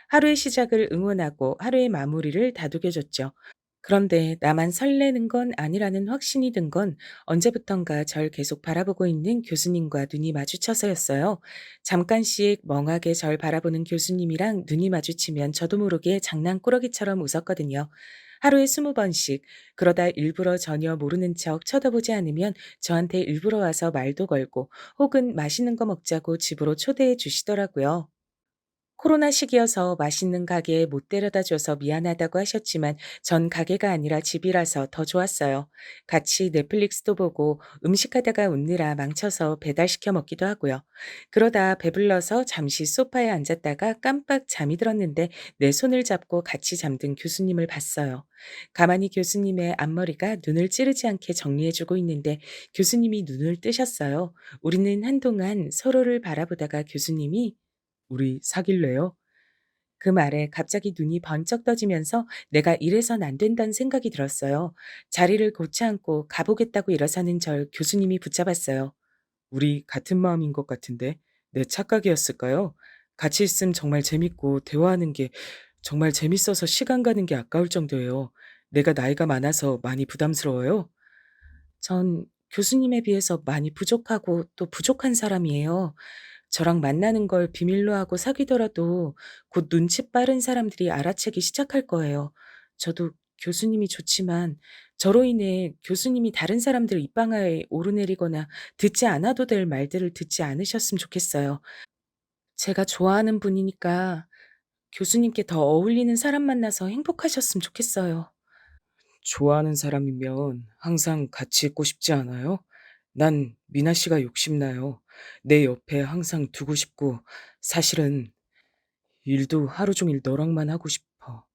하루의 시작을 응원하고 하루의 마무리를 다독여줬죠. 그런데 나만 설레는 건 아니라는 확신이 든 건 언제부턴가 절 계속 바라보고 있는 교수님과 눈이 마주쳐서였어요. 잠깐씩 멍하게 절 바라보는 교수님이랑 눈이 마주치면 저도 모르게 장난꾸러기처럼 웃었거든요. 하루에 20번씩, 그러다 일부러 전혀 모르는 척 쳐다보지 않으면 저한테 일부러 와서 말도 걸고 혹은 맛있는 거 먹자고 집으로 초대해 주시더라고요. 코로나 시기여서 맛있는 가게에 못 데려다 줘서 미안하다고 하셨지만 전 가게가 아니라 집이라서 더 좋았어요. 같이 넷플릭스도 보고 음식하다가 웃느라 망쳐서 배달시켜 먹기도 하고요. 그러다 배불러서 잠시 소파에 앉았다가 깜빡 잠이 들었는데 내 손을 잡고 같이 잠든 교수님을 봤어요. 가만히 교수님의 앞머리가 눈을 찌르지 않게 정리해주고 있는데 교수님이 눈을 뜨셨어요. 우리는 한동안 서로를 바라보다가 교수님이 "우리 사귈래요?" 그 말에 갑자기 눈이 번쩍 떠지면서 내가 이래선 안 된다는 생각이 들었어요. 자리를 고쳐 앉고 가보겠다고 일어서는 절 교수님이 붙잡았어요. "우리 같은 마음인 것 같은데 내 착각이었을까요? 같이 있으면 정말 재밌고 대화하는 게 정말 재밌어서 시간 가는 게 아까울 정도예요. 내가 나이가 많아서 많이 부담스러워요?" 전 교수님에 비해서 많이 부족하고 또 부족한 사람이에요. 저랑 만나는 걸 비밀로 하고 사귀더라도 곧 눈치 빠른 사람들이 알아채기 시작할 거예요. 저도 교수님이 좋지만 저로 인해 교수님이 다른 사람들 입방아에 오르내리거나 듣지 않아도 될 말들을 듣지 않으셨으면 좋겠어요. 제가 좋아하는 분이니까 교수님께 더 어울리는 사람 만나서 행복하셨으면 좋겠어요. 좋아하는 사람이면 항상 같이 있고 싶지 않아요? 난 미나 씨가 욕심나요. 내 옆에 항상 두고 싶고, 사실은 일도 하루 종일 너랑만 하고 싶어.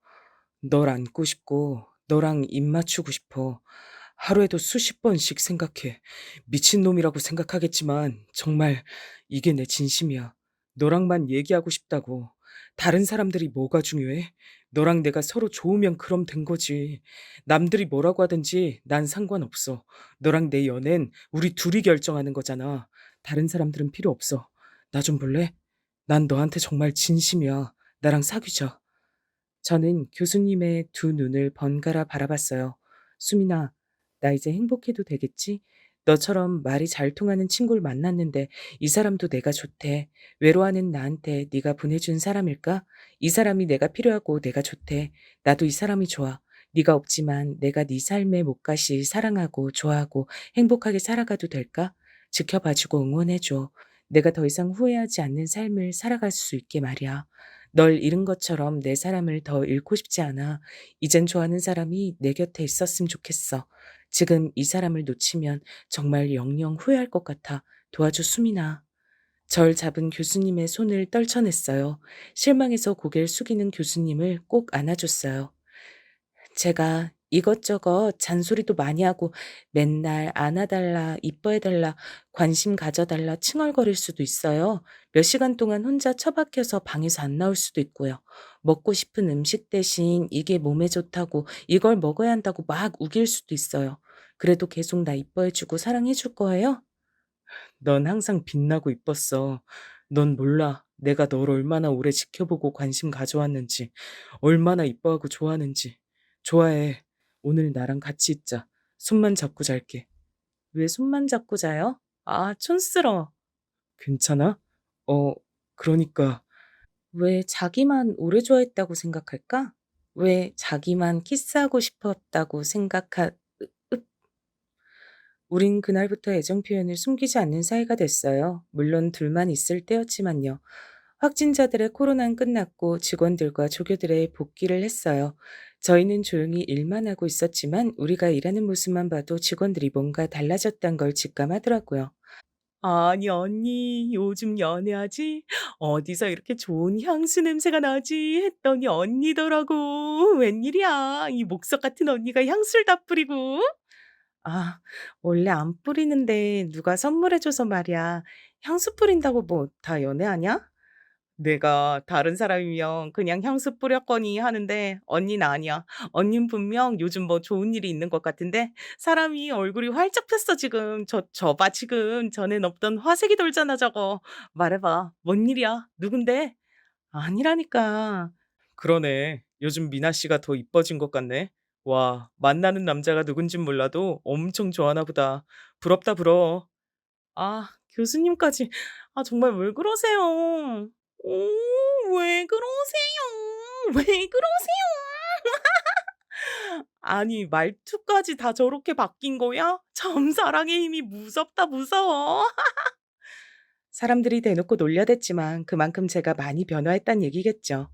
널 안고 싶고, 너랑 입 맞추고 싶어. 하루에도 수십 번씩 생각해. 미친놈이라고 생각하겠지만, 정말 이게 내 진심이야. 너랑만 얘기하고 싶다고. 다른 사람들이 뭐가 중요해? 너랑 내가 서로 좋으면 그럼 된 거지. 남들이 뭐라고 하든지 난 상관없어. 너랑 내 연애는 우리 둘이 결정하는 거잖아. 다른 사람들은 필요 없어. 나 좀 볼래? 난 너한테 정말 진심이야. 나랑 사귀자. 저는 교수님의 두 눈을 번갈아 바라봤어요. 수민아, 나 이제 행복해도 되겠지? 너처럼 말이 잘 통하는 친구를 만났는데 이 사람도 내가 좋대. 외로워하는 나한테 네가 보내준 사람일까? 이 사람이 내가 필요하고 내가 좋대. 나도 이 사람이 좋아. 네가 없지만 내가 네 삶의 몫같이 사랑하고 좋아하고 행복하게 살아가도 될까? 지켜봐주고 응원해줘. 내가 더 이상 후회하지 않는 삶을 살아갈 수 있게 말이야. 널 잃은 것처럼 내 사람을 더 잃고 싶지 않아. 이젠 좋아하는 사람이 내 곁에 있었으면 좋겠어. 지금 이 사람을 놓치면 정말 영영 후회할 것 같아. 도와줘, 수민아. 절 잡은 교수님의 손을 떨쳐냈어요. 실망해서 고개를 숙이는 교수님을 꼭 안아줬어요. 제가 이것저것 잔소리도 많이 하고 맨날 안아달라, 이뻐해달라, 관심 가져달라 칭얼거릴 수도 있어요. 몇 시간 동안 혼자 처박혀서 방에서 안 나올 수도 있고요. 먹고 싶은 음식 대신 이게 몸에 좋다고 이걸 먹어야 한다고 막 우길 수도 있어요. 그래도 계속 나 이뻐해주고 사랑해줄 거예요? 넌 항상 빛나고 이뻤어. 넌 몰라. 내가 널 얼마나 오래 지켜보고 관심 가져왔는지, 얼마나 이뻐하고 좋아하는지. 좋아해. 오늘 나랑 같이 있자. 손만 잡고 잘게. 왜 손만 잡고 자요? 아, 촌스러워. 괜찮아? 어, 그러니까. 왜 자기만 오래 좋아했다고 생각할까? 왜 자기만 키스하고 싶었다고 우린 그날부터 애정 표현을 숨기지 않는 사이가 됐어요. 물론 둘만 있을 때였지만요. 확진자들의 코로나는 끝났고 직원들과 조교들의 복귀를 했어요. 저희는 조용히 일만 하고 있었지만 우리가 일하는 모습만 봐도 직원들이 뭔가 달라졌단 걸 직감하더라고요. 아니, 언니, 요즘 연애하지? 어디서 이렇게 좋은 향수 냄새가 나지? 했더니 언니더라고. 웬일이야? 이 목석 같은 언니가 향수를 다 뿌리고. 아, 원래 안 뿌리는데 누가 선물해줘서 말이야. 향수 뿌린다고 뭐 다 연애하냐? 내가 다른 사람이면 그냥 향수 뿌렸거니 하는데 언니는 아니야. 언닌 분명 요즘 뭐 좋은 일이 있는 것 같은데 사람이 얼굴이 활짝 폈어 지금. 저 봐 지금 전엔 없던 화색이 돌잖아 저거. 말해봐. 뭔 일이야? 누군데? 아니라니까. 그러네. 요즘 미나 씨가 더 이뻐진 것 같네. 와, 만나는 남자가 누군진 몰라도 엄청 좋아하나 보다. 부럽다, 부러워. 아, 교수님까지. 아, 정말 왜 그러세요? 왜 그러세요? 왜 그러세요? 아니, 말투까지 다 저렇게 바뀐 거야? 참, 사랑의 힘이 무섭다, 무서워. 사람들이 대놓고 놀려댔지만 그만큼 제가 많이 변화했단 얘기겠죠.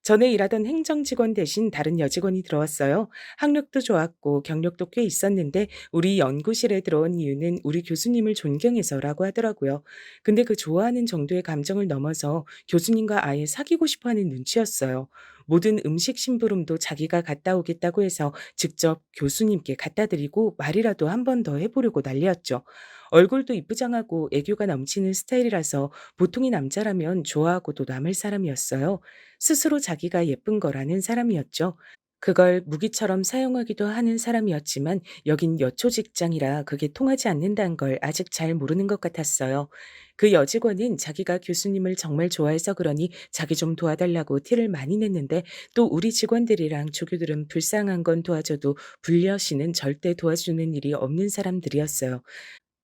전에 일하던 행정 직원 대신 다른 여직원이 들어왔어요. 학력도 좋았고 경력도 꽤 있었는데 우리 연구실에 들어온 이유는 우리 교수님을 존경해서라고 하더라고요. 근데 그 좋아하는 정도의 감정을 넘어서 교수님과 아예 사귀고 싶어 하는 눈치였어요. 모든 음식 심부름도 자기가 갔다 오겠다고 해서 직접 교수님께 갖다 드리고 말이라도 한 번 더 해보려고 난리였죠. 얼굴도 이쁘장하고 애교가 넘치는 스타일이라서 보통의 남자라면 좋아하고도 남을 사람이었어요. 스스로 자기가 예쁜 거라는 사람이었죠. 그걸 무기처럼 사용하기도 하는 사람이었지만 여긴 여초 직장이라 그게 통하지 않는다는 걸 아직 잘 모르는 것 같았어요. 그 여직원은 자기가 교수님을 정말 좋아해서 그러니 자기 좀 도와달라고 티를 많이 냈는데 또 우리 직원들이랑 조교들은 불쌍한 건 도와줘도 불려시는 절대 도와주는 일이 없는 사람들이었어요.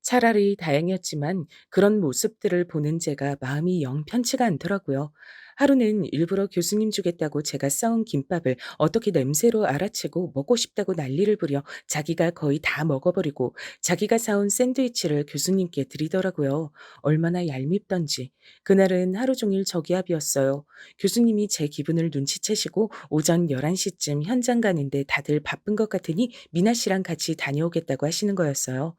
차라리 다행이었지만 그런 모습들을 보는 제가 마음이 영 편치가 않더라고요. 하루는 일부러 교수님 주겠다고 제가 싸온 김밥을 어떻게 냄새로 알아채고 먹고 싶다고 난리를 부려 자기가 거의 다 먹어버리고 자기가 사온 샌드위치를 교수님께 드리더라고요. 얼마나 얄밉던지. 그날은 하루 종일 저기압이었어요. 교수님이 제 기분을 눈치채시고 오전 11시쯤 현장 가는데 다들 바쁜 것 같으니 미나 씨랑 같이 다녀오겠다고 하시는 거였어요.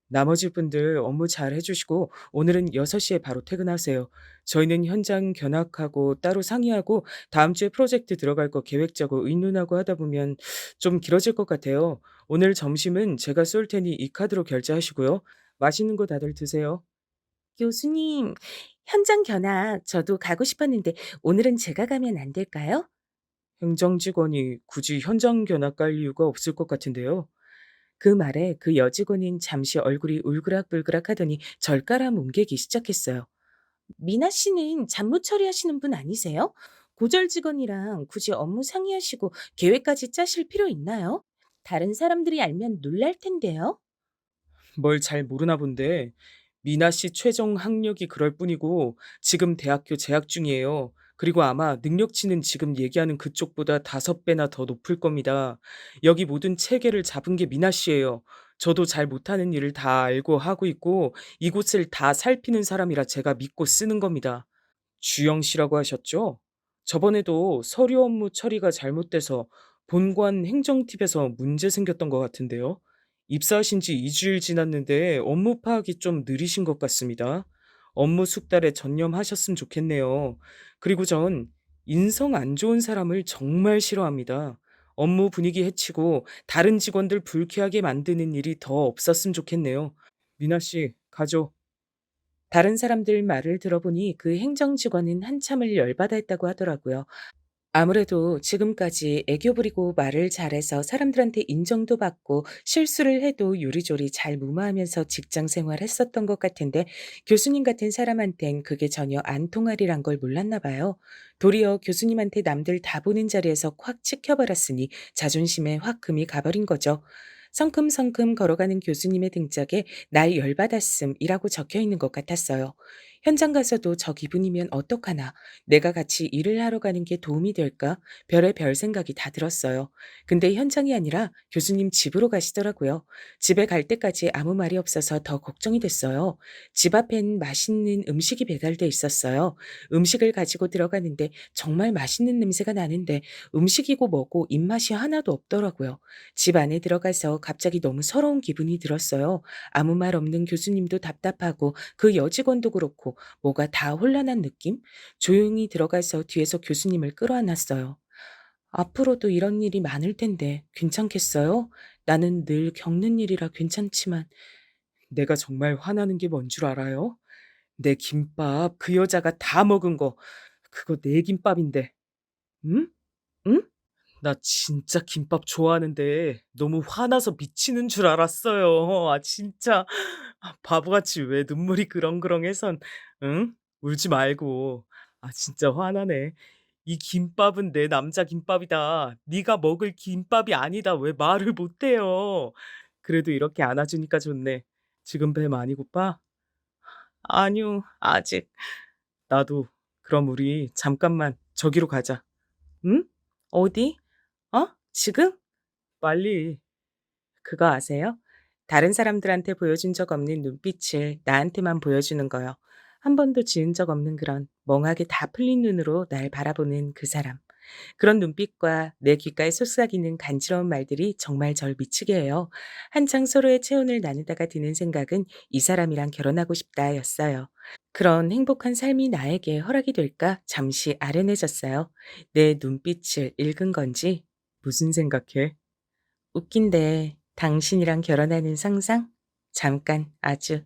나머지 분들 업무 잘 해주시고 오늘은 6시에 바로 퇴근하세요. 저희는 현장 견학하고 따로 상의하고 다음 주에 프로젝트 들어갈 거 계획 짜고 의논하고 하다 보면 좀 길어질 것 같아요. 오늘 점심은 제가 쏠 테니 이 카드로 결제하시고요. 맛있는 거 다들 드세요. 교수님, 현장 견학 저도 가고 싶었는데 오늘은 제가 가면 안 될까요? 행정 직원이 굳이 현장 견학 갈 이유가 없을 것 같은데요. 그 말에 그 여직원인 잠시 얼굴이 울그락불그락 하더니 절 깔아뭉개기 시작했어요. 미나 씨는 잡무 처리하시는 분 아니세요? 고절 직원이랑 굳이 업무 상의하시고 계획까지 짜실 필요 있나요? 다른 사람들이 알면 놀랄 텐데요. 뭘 잘 모르나 본데 미나 씨 최종 학력이 그럴 뿐이고 지금 대학교 재학 중이에요. 그리고 아마 능력치는 지금 얘기하는 그쪽보다 5배나 더 높을 겁니다. 여기 모든 체계를 잡은 게 미나 씨예요. 저도 잘 못하는 일을 다 알고 하고 있고 이곳을 다 살피는 사람이라 제가 믿고 쓰는 겁니다. 주영 씨라고 하셨죠? 저번에도 서류 업무 처리가 잘못돼서 본관 행정팀에서 문제 생겼던 것 같은데요. 입사하신 지 2주일 지났는데 업무 파악이 좀 느리신 것 같습니다. 업무 숙달에 전념하셨으면 좋겠네요. 그리고 전 인성 안 좋은 사람을 정말 싫어합니다. 업무 분위기 해치고 다른 직원들 불쾌하게 만드는 일이 더 없었으면 좋겠네요. 미나 씨, 가죠. 다른 사람들 말을 들어보니 그 행정 직원은 한참을 열받아 했다고 하더라고요. 아무래도 지금까지 애교 부리고 말을 잘해서 사람들한테 인정도 받고 실수를 해도 요리조리 잘 무마하면서 직장 생활했었던 것 같은데 교수님 같은 사람한텐 그게 전혀 안 통하리란 걸 몰랐나 봐요. 도리어 교수님한테 남들 다 보는 자리에서 콱 찍혀버렸으니 자존심에 확 금이 가버린 거죠. 성큼성큼 걸어가는 교수님의 등짝에 날 열받았음이라고 적혀 있는 것 같았어요. 현장 가서도 저 기분이면 어떡하나, 내가 같이 일을 하러 가는 게 도움이 될까? 별의별 생각이 다 들었어요. 근데 현장이 아니라 교수님 집으로 가시더라고요. 집에 갈 때까지 아무 말이 없어서 더 걱정이 됐어요. 집 앞엔 맛있는 음식이 배달돼 있었어요. 음식을 가지고 들어가는데 정말 맛있는 냄새가 나는데 음식이고 뭐고 입맛이 하나도 없더라고요. 집 안에 들어가서 갑자기 너무 서러운 기분이 들었어요. 아무 말 없는 교수님도 답답하고 그 여직원도 그렇고 뭐가 다 혼란한 느낌? 조용히 들어가서 뒤에서 교수님을 끌어안았어요. 앞으로도 이런 일이 많을 텐데 괜찮겠어요? 나는 늘 겪는 일이라 괜찮지만 내가 정말 화나는 게 뭔 줄 알아요? 내 김밥 그 여자가 다 먹은 거 그거 내 김밥인데. 응? 응? 나 진짜 김밥 좋아하는데 너무 화나서 미치는 줄 알았어요. 아 진짜. 바보같이 왜 눈물이 그렁그렁해선. 응? 울지 말고. 아 진짜 화나네. 이 김밥은 내 남자 김밥이다. 네가 먹을 김밥이 아니다. 왜 말을 못 해요. 그래도 이렇게 안아주니까 좋네. 지금 배 많이 고파? 아니요. 아직. 나도. 그럼 우리 잠깐만 저기로 가자. 응? 어디? 어? 지금? 빨리. 그거 아세요? 다른 사람들한테 보여준 적 없는 눈빛을 나한테만 보여주는 거요. 한 번도 지은 적 없는 그런 멍하게 다 풀린 눈으로 날 바라보는 그 사람. 그런 눈빛과 내 귓가에 속삭이는 간지러운 말들이 정말 절 미치게 해요. 한창 서로의 체온을 나누다가 드는 생각은 이 사람이랑 결혼하고 싶다였어요. 그런 행복한 삶이 나에게 허락이 될까 잠시 아련해졌어요. 내 눈빛을 읽은 건지. 무슨 생각해? 웃긴데 당신이랑 결혼하는 상상? 잠깐 아주.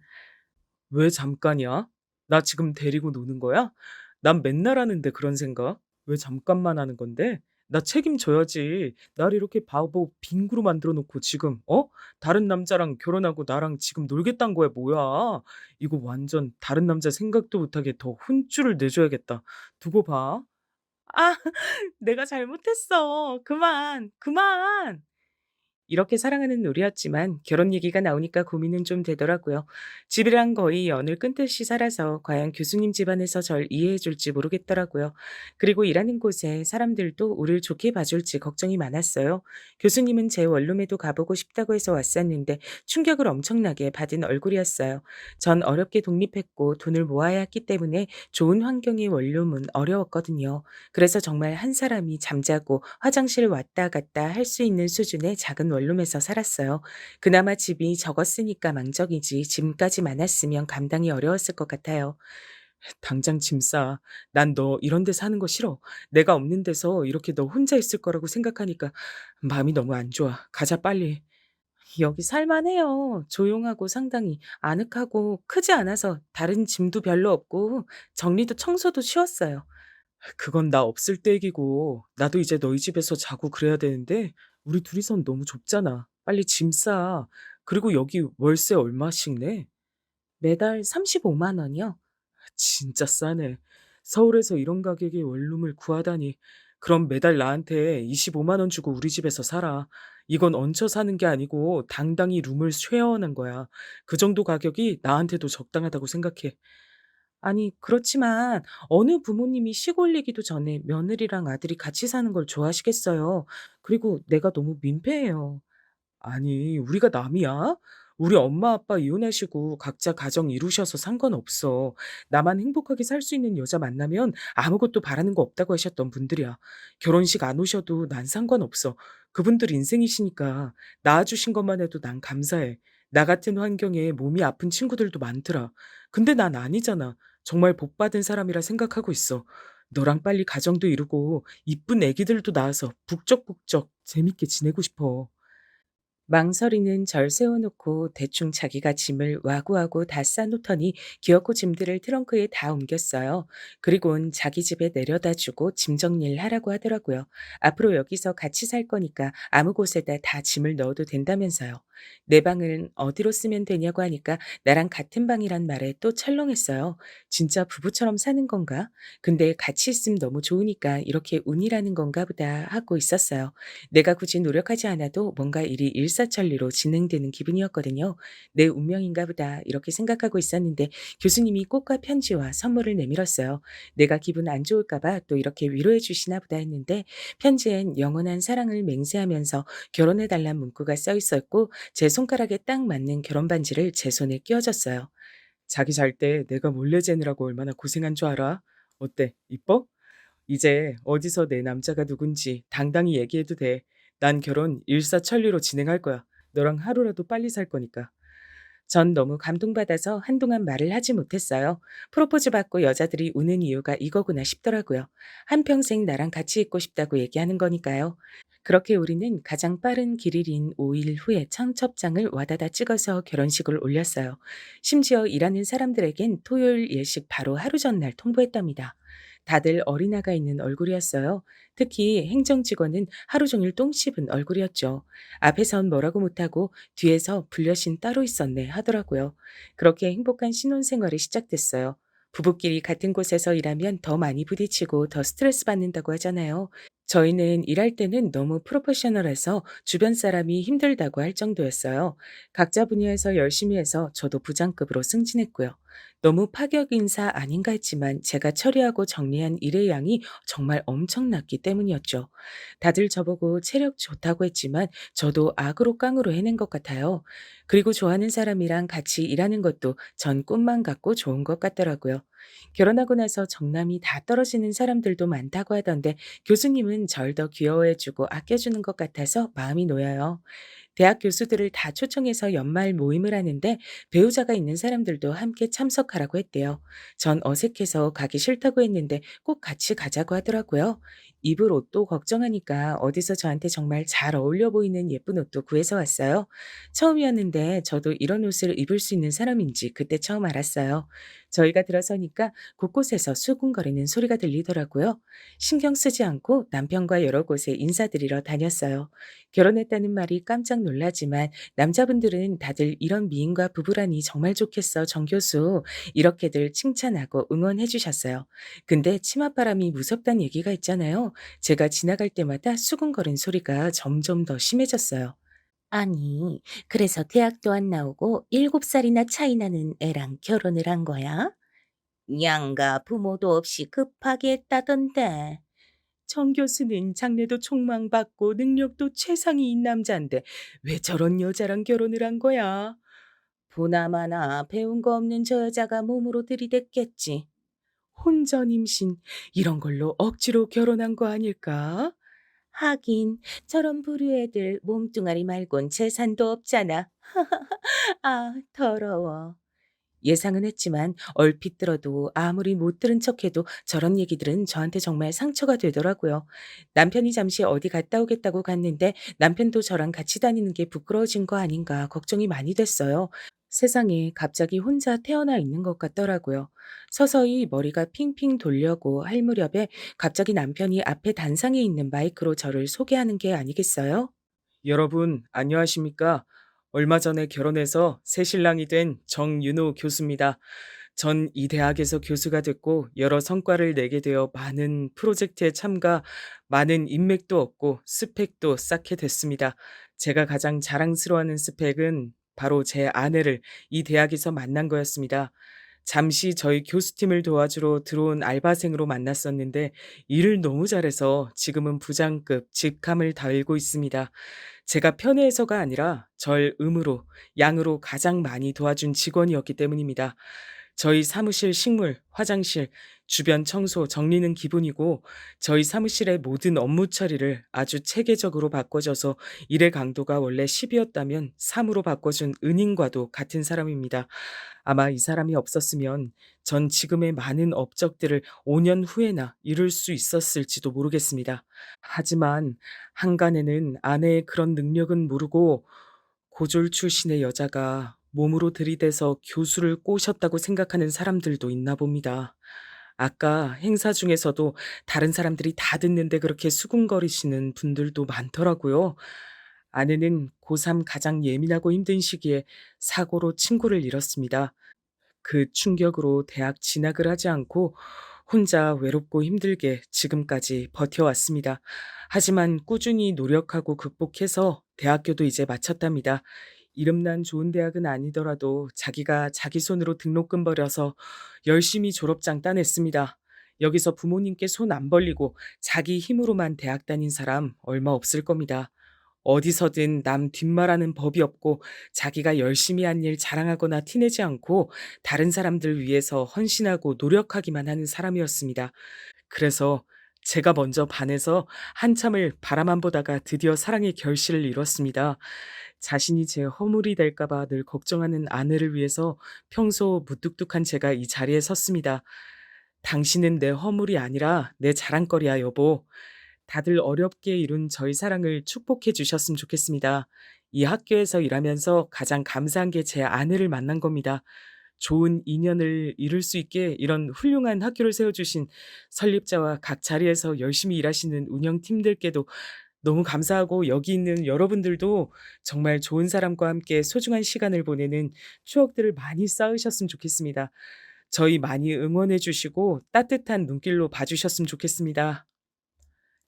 왜 잠깐이야? 나 지금 데리고 노는 거야? 난 맨날 하는데 그런 생각. 왜 잠깐만 하는 건데? 나 책임져야지. 날 이렇게 바보 빙구로 만들어 놓고 지금 다른 남자랑 결혼하고 나랑 지금 놀겠다는 거야 뭐야? 이거 완전 다른 남자 생각도 못하게 더 혼쭐을 내줘야겠다. 두고 봐. 아, 내가 잘못했어. 그만, 그만. 이렇게 사랑하는 우리였지만 결혼 얘기가 나오니까 고민은 좀 되더라고요. 집이랑 거의 연을 끊듯이 살아서 과연 교수님 집안에서 절 이해해 줄지 모르겠더라고요. 그리고 일하는 곳에 사람들도 우리를 좋게 봐줄지 걱정이 많았어요. 교수님은 제 원룸에도 가보고 싶다고 해서 왔었는데 충격을 엄청나게 받은 얼굴이었어요. 전 어렵게 독립했고 돈을 모아야 했기 때문에 좋은 환경의 원룸은 어려웠거든요. 그래서 정말 한 사람이 잠자고 화장실 왔다 갔다 할 수 있는 수준의 작은 원룸에서 살았어요. 그나마 집이 적었으니까 망정이지 짐까지 많았으면 감당이 어려웠을 것 같아요. 당장 짐 싸. 난 너 이런 데 사는 거 싫어. 내가 없는 데서 이렇게 너 혼자 있을 거라고 생각하니까 마음이 너무 안 좋아. 가자 빨리. 여기 살만해요. 조용하고 상당히 아늑하고 크지 않아서 다른 짐도 별로 없고 정리도 청소도 쉬웠어요. 그건 나 없을 때 얘기고 나도 이제 너희 집에서 자고 그래야 되는데 우리 둘이선 너무 좁잖아. 빨리 짐 싸. 그리고 여기 월세 얼마씩 내? 매달 35만 원이요? 진짜 싸네. 서울에서 이런 가격의 원룸을 구하다니. 그럼 매달 나한테 25만 원 주고 우리 집에서 살아. 이건 얹혀 사는 게 아니고 당당히 룸을 쉐어하는 거야. 그 정도 가격이 나한테도 적당하다고 생각해. 아니, 그렇지만 어느 부모님이 시골 내기도 전에 며느리랑 아들이 같이 사는 걸 좋아하시겠어요. 그리고 내가 너무 민폐예요. 아니, 우리가 남이야? 우리 엄마 아빠 이혼하시고 각자 가정 이루셔서 상관없어. 나만 행복하게 살 수 있는 여자 만나면 아무것도 바라는 거 없다고 하셨던 분들이야. 결혼식 안 오셔도 난 상관없어. 그분들 인생이시니까 낳아주신 것만 해도 난 감사해. 나 같은 환경에 몸이 아픈 친구들도 많더라. 근데 난 아니잖아. 정말 복 받은 사람이라 생각하고 있어. 너랑 빨리 가정도 이루고 이쁜 애기들도 낳아서 북적북적 재밌게 지내고 싶어. 망설이는 절 세워놓고 대충 자기가 짐을 와구와구 다 싸놓더니 기어코 짐들을 트렁크에 다 옮겼어요. 그리고는 자기 집에 내려다 주고 짐 정리를 하라고 하더라고요. 앞으로 여기서 같이 살 거니까 아무 곳에다 다 짐을 넣어도 된다면서요. 내 방은 어디로 쓰면 되냐고 하니까 나랑 같은 방이란 말에 또 철렁했어요. 진짜 부부처럼 사는 건가? 근데 같이 있으면 너무 좋으니까 이렇게 운이라는 건가 보다 하고 있었어요. 내가 굳이 노력하지 않아도 뭔가 일이 일사천리로 진행되는 기분이었거든요. 내 운명인가 보다 이렇게 생각하고 있었는데 교수님이 꽃과 편지와 선물을 내밀었어요. 내가 기분 안 좋을까 봐 또 이렇게 위로해 주시나 보다 했는데 편지엔 영원한 사랑을 맹세하면서 결혼해 달란 문구가 써 있었고 제 손가락에 딱 맞는 결혼 반지를 제 손에 끼워줬어요. 자기 잘 때 내가 몰래 재느라고 얼마나 고생한 줄 알아? 어때? 이뻐? 이제 어디서 내 남자가 누군지 당당히 얘기해도 돼. 난 결혼 일사천리로 진행할 거야. 너랑 하루라도 빨리 살 거니까. 전 너무 감동받아서 한동안 말을 하지 못했어요. 프로포즈 받고 여자들이 우는 이유가 이거구나 싶더라고요. 한평생 나랑 같이 있고 싶다고 얘기하는 거니까요. 그렇게 우리는 가장 빠른 길일인 5일 후에 청첩장을 와다다 찍어서 결혼식을 올렸어요. 심지어 일하는 사람들에겐 토요일 예식 바로 하루 전날 통보했답니다. 다들 어린아가 있는 얼굴이었어요. 특히 행정직원은 하루 종일 똥 씹은 얼굴이었죠. 앞에선 뭐라고 못하고 뒤에서 불려신 따로 있었네 하더라고요. 그렇게 행복한 신혼생활이 시작됐어요. 부부끼리 같은 곳에서 일하면 더 많이 부딪히고 더 스트레스 받는다고 하잖아요. 저희는 일할 때는 너무 프로페셔널해서 주변 사람이 힘들다고 할 정도였어요. 각자 분야에서 열심히 해서 저도 부장급으로 승진했고요. 너무 파격 인사 아닌가 했지만 제가 처리하고 정리한 일의 양이 정말 엄청났기 때문이었죠. 다들 저보고 체력 좋다고 했지만 저도 악으로 깡으로 해낸 것 같아요. 그리고 좋아하는 사람이랑 같이 일하는 것도 전 꿈만 같고 좋은 것 같더라고요. 결혼하고 나서 정남이 다 떨어지는 사람들도 많다고 하던데 교수님은 절 더 귀여워해주고 아껴주는 것 같아서 마음이 놓여요. 대학 교수들을 다 초청해서 연말 모임을 하는데 배우자가 있는 사람들도 함께 참석하라고 했대요. 전 어색해서 가기 싫다고 했는데 꼭 같이 가자고 하더라고요. 입을 옷도 걱정하니까 어디서 저한테 정말 잘 어울려 보이는 예쁜 옷도 구해서 왔어요. 처음이었는데 저도 이런 옷을 입을 수 있는 사람인지 그때 처음 알았어요. 저희가 들어서니까 곳곳에서 수군거리는 소리가 들리더라고요. 신경 쓰지 않고 남편과 여러 곳에 인사드리러 다녔어요. 결혼했다는 말이 깜짝 놀라지만 남자분들은 다들 이런 미인과 부부라니 정말 좋겠어, 정 교수. 이렇게들 칭찬하고 응원해 주셨어요. 근데 치맛바람이 무섭다는 얘기가 있잖아요. 제가 지나갈 때마다 수군거린 소리가 점점 더 심해졌어요. 아니, 그래서 대학도 안 나오고 7살이나 차이 나는 애랑 결혼을 한 거야? 양가 부모도 없이 급하게 했다던데. 정 교수는 장래도 촉망받고 능력도 최상위인 남자인데 왜 저런 여자랑 결혼을 한 거야? 보나마나 배운 거 없는 저 여자가 몸으로 들이댔겠지. 혼전 임신 이런 걸로 억지로 결혼한 거 아닐까? 하긴 저런 부류 애들 몸뚱아리 말곤 재산도 없잖아. 아, 더러워. 예상은 했지만 얼핏 들어도 아무리 못 들은 척해도 저런 얘기들은 저한테 정말 상처가 되더라고요. 남편이 잠시 어디 갔다 오겠다고 갔는데 남편도 저랑 같이 다니는 게 부끄러워진 거 아닌가 걱정이 많이 됐어요. 세상에 갑자기 혼자 태어나 있는 것 같더라고요. 서서히 머리가 핑핑 돌려고 할 무렵에 갑자기 남편이 앞에 단상에 있는 마이크로 저를 소개하는 게 아니겠어요? 여러분, 안녕하십니까? 얼마 전에 결혼해서 새신랑이 된 정윤호 교수입니다. 전 이 대학에서 교수가 됐고 여러 성과를 내게 되어 많은 프로젝트에 참가, 많은 인맥도 얻고 스펙도 쌓게 됐습니다. 제가 가장 자랑스러워하는 스펙은 바로 제 아내를 이 대학에서 만난 거였습니다. 잠시 저희 교수팀을 도와주러 들어온 알바생으로 만났었는데 일을 너무 잘해서 지금은 부장급 직함을 달고 있습니다. 제가 편애해서가 아니라 절 음으로, 양으로 가장 많이 도와준 직원이었기 때문입니다. 저희 사무실 식물, 화장실, 주변 청소, 정리는 기본이고 저희 사무실의 모든 업무 처리를 아주 체계적으로 바꿔줘서 일의 강도가 원래 10이었다면 3으로 바꿔준 은인과도 같은 사람입니다. 아마 이 사람이 없었으면 전 지금의 많은 업적들을 5년 후에나 이룰 수 있었을지도 모르겠습니다. 하지만 한간에는 아내의 그런 능력은 모르고 고졸 출신의 여자가 몸으로 들이대서 교수를 꼬셨다고 생각하는 사람들도 있나 봅니다. 아까 행사 중에서도 다른 사람들이 다 듣는데 그렇게 수군거리시는 분들도 많더라고요. 아내는 고3 가장 예민하고 힘든 시기에 사고로 친구를 잃었습니다. 그 충격으로 대학 진학을 하지 않고 혼자 외롭고 힘들게 지금까지 버텨왔습니다. 하지만 꾸준히 노력하고 극복해서 대학교도 이제 마쳤답니다. 이름난 좋은 대학은 아니더라도 자기가 자기 손으로 등록금 벌여서 열심히 졸업장 따냈습니다. 여기서 부모님께 손 안 벌리고 자기 힘으로만 대학 다닌 사람 얼마 없을 겁니다. 어디서든 남 뒷말하는 법이 없고 자기가 열심히 한 일 자랑하거나 티내지 않고 다른 사람들 위해서 헌신하고 노력하기만 하는 사람이었습니다. 그래서 제가 먼저 반해서 한참을 바라만 보다가 드디어 사랑의 결실을 이뤘습니다. 자신이 제 허물이 될까봐 늘 걱정하는 아내를 위해서 평소 무뚝뚝한 제가 이 자리에 섰습니다. 당신은 내 허물이 아니라 내 자랑거리야, 여보. 다들 어렵게 이룬 저희 사랑을 축복해 주셨으면 좋겠습니다. 이 학교에서 일하면서 가장 감사한 게 제 아내를 만난 겁니다. 좋은 인연을 이룰 수 있게 이런 훌륭한 학교를 세워주신 설립자와 각 자리에서 열심히 일하시는 운영팀들께도 너무 감사하고 여기 있는 여러분들도 정말 좋은 사람과 함께 소중한 시간을 보내는 추억들을 많이 쌓으셨으면 좋겠습니다. 저희 많이 응원해 주시고 따뜻한 눈길로 봐주셨으면 좋겠습니다.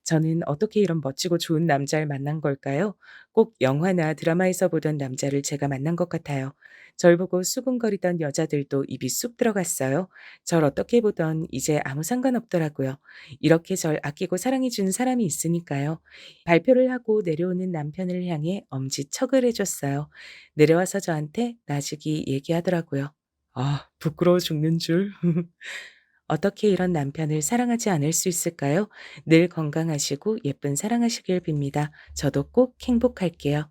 저는 어떻게 이런 멋지고 좋은 남자를 만난 걸까요? 꼭 영화나 드라마에서 보던 남자를 제가 만난 것 같아요. 절 보고 수군거리던 여자들도 입이 쑥 들어갔어요. 절 어떻게 보던 이제 아무 상관없더라고요. 이렇게 절 아끼고 사랑해주는 사람이 있으니까요. 발표를 하고 내려오는 남편을 향해 엄지척을 해줬어요. 내려와서 저한테 나직이 얘기하더라고요. 아, 부끄러워 죽는 줄. 어떻게 이런 남편을 사랑하지 않을 수 있을까요? 늘 건강하시고 예쁜 사랑하시길 빕니다. 저도 꼭 행복할게요.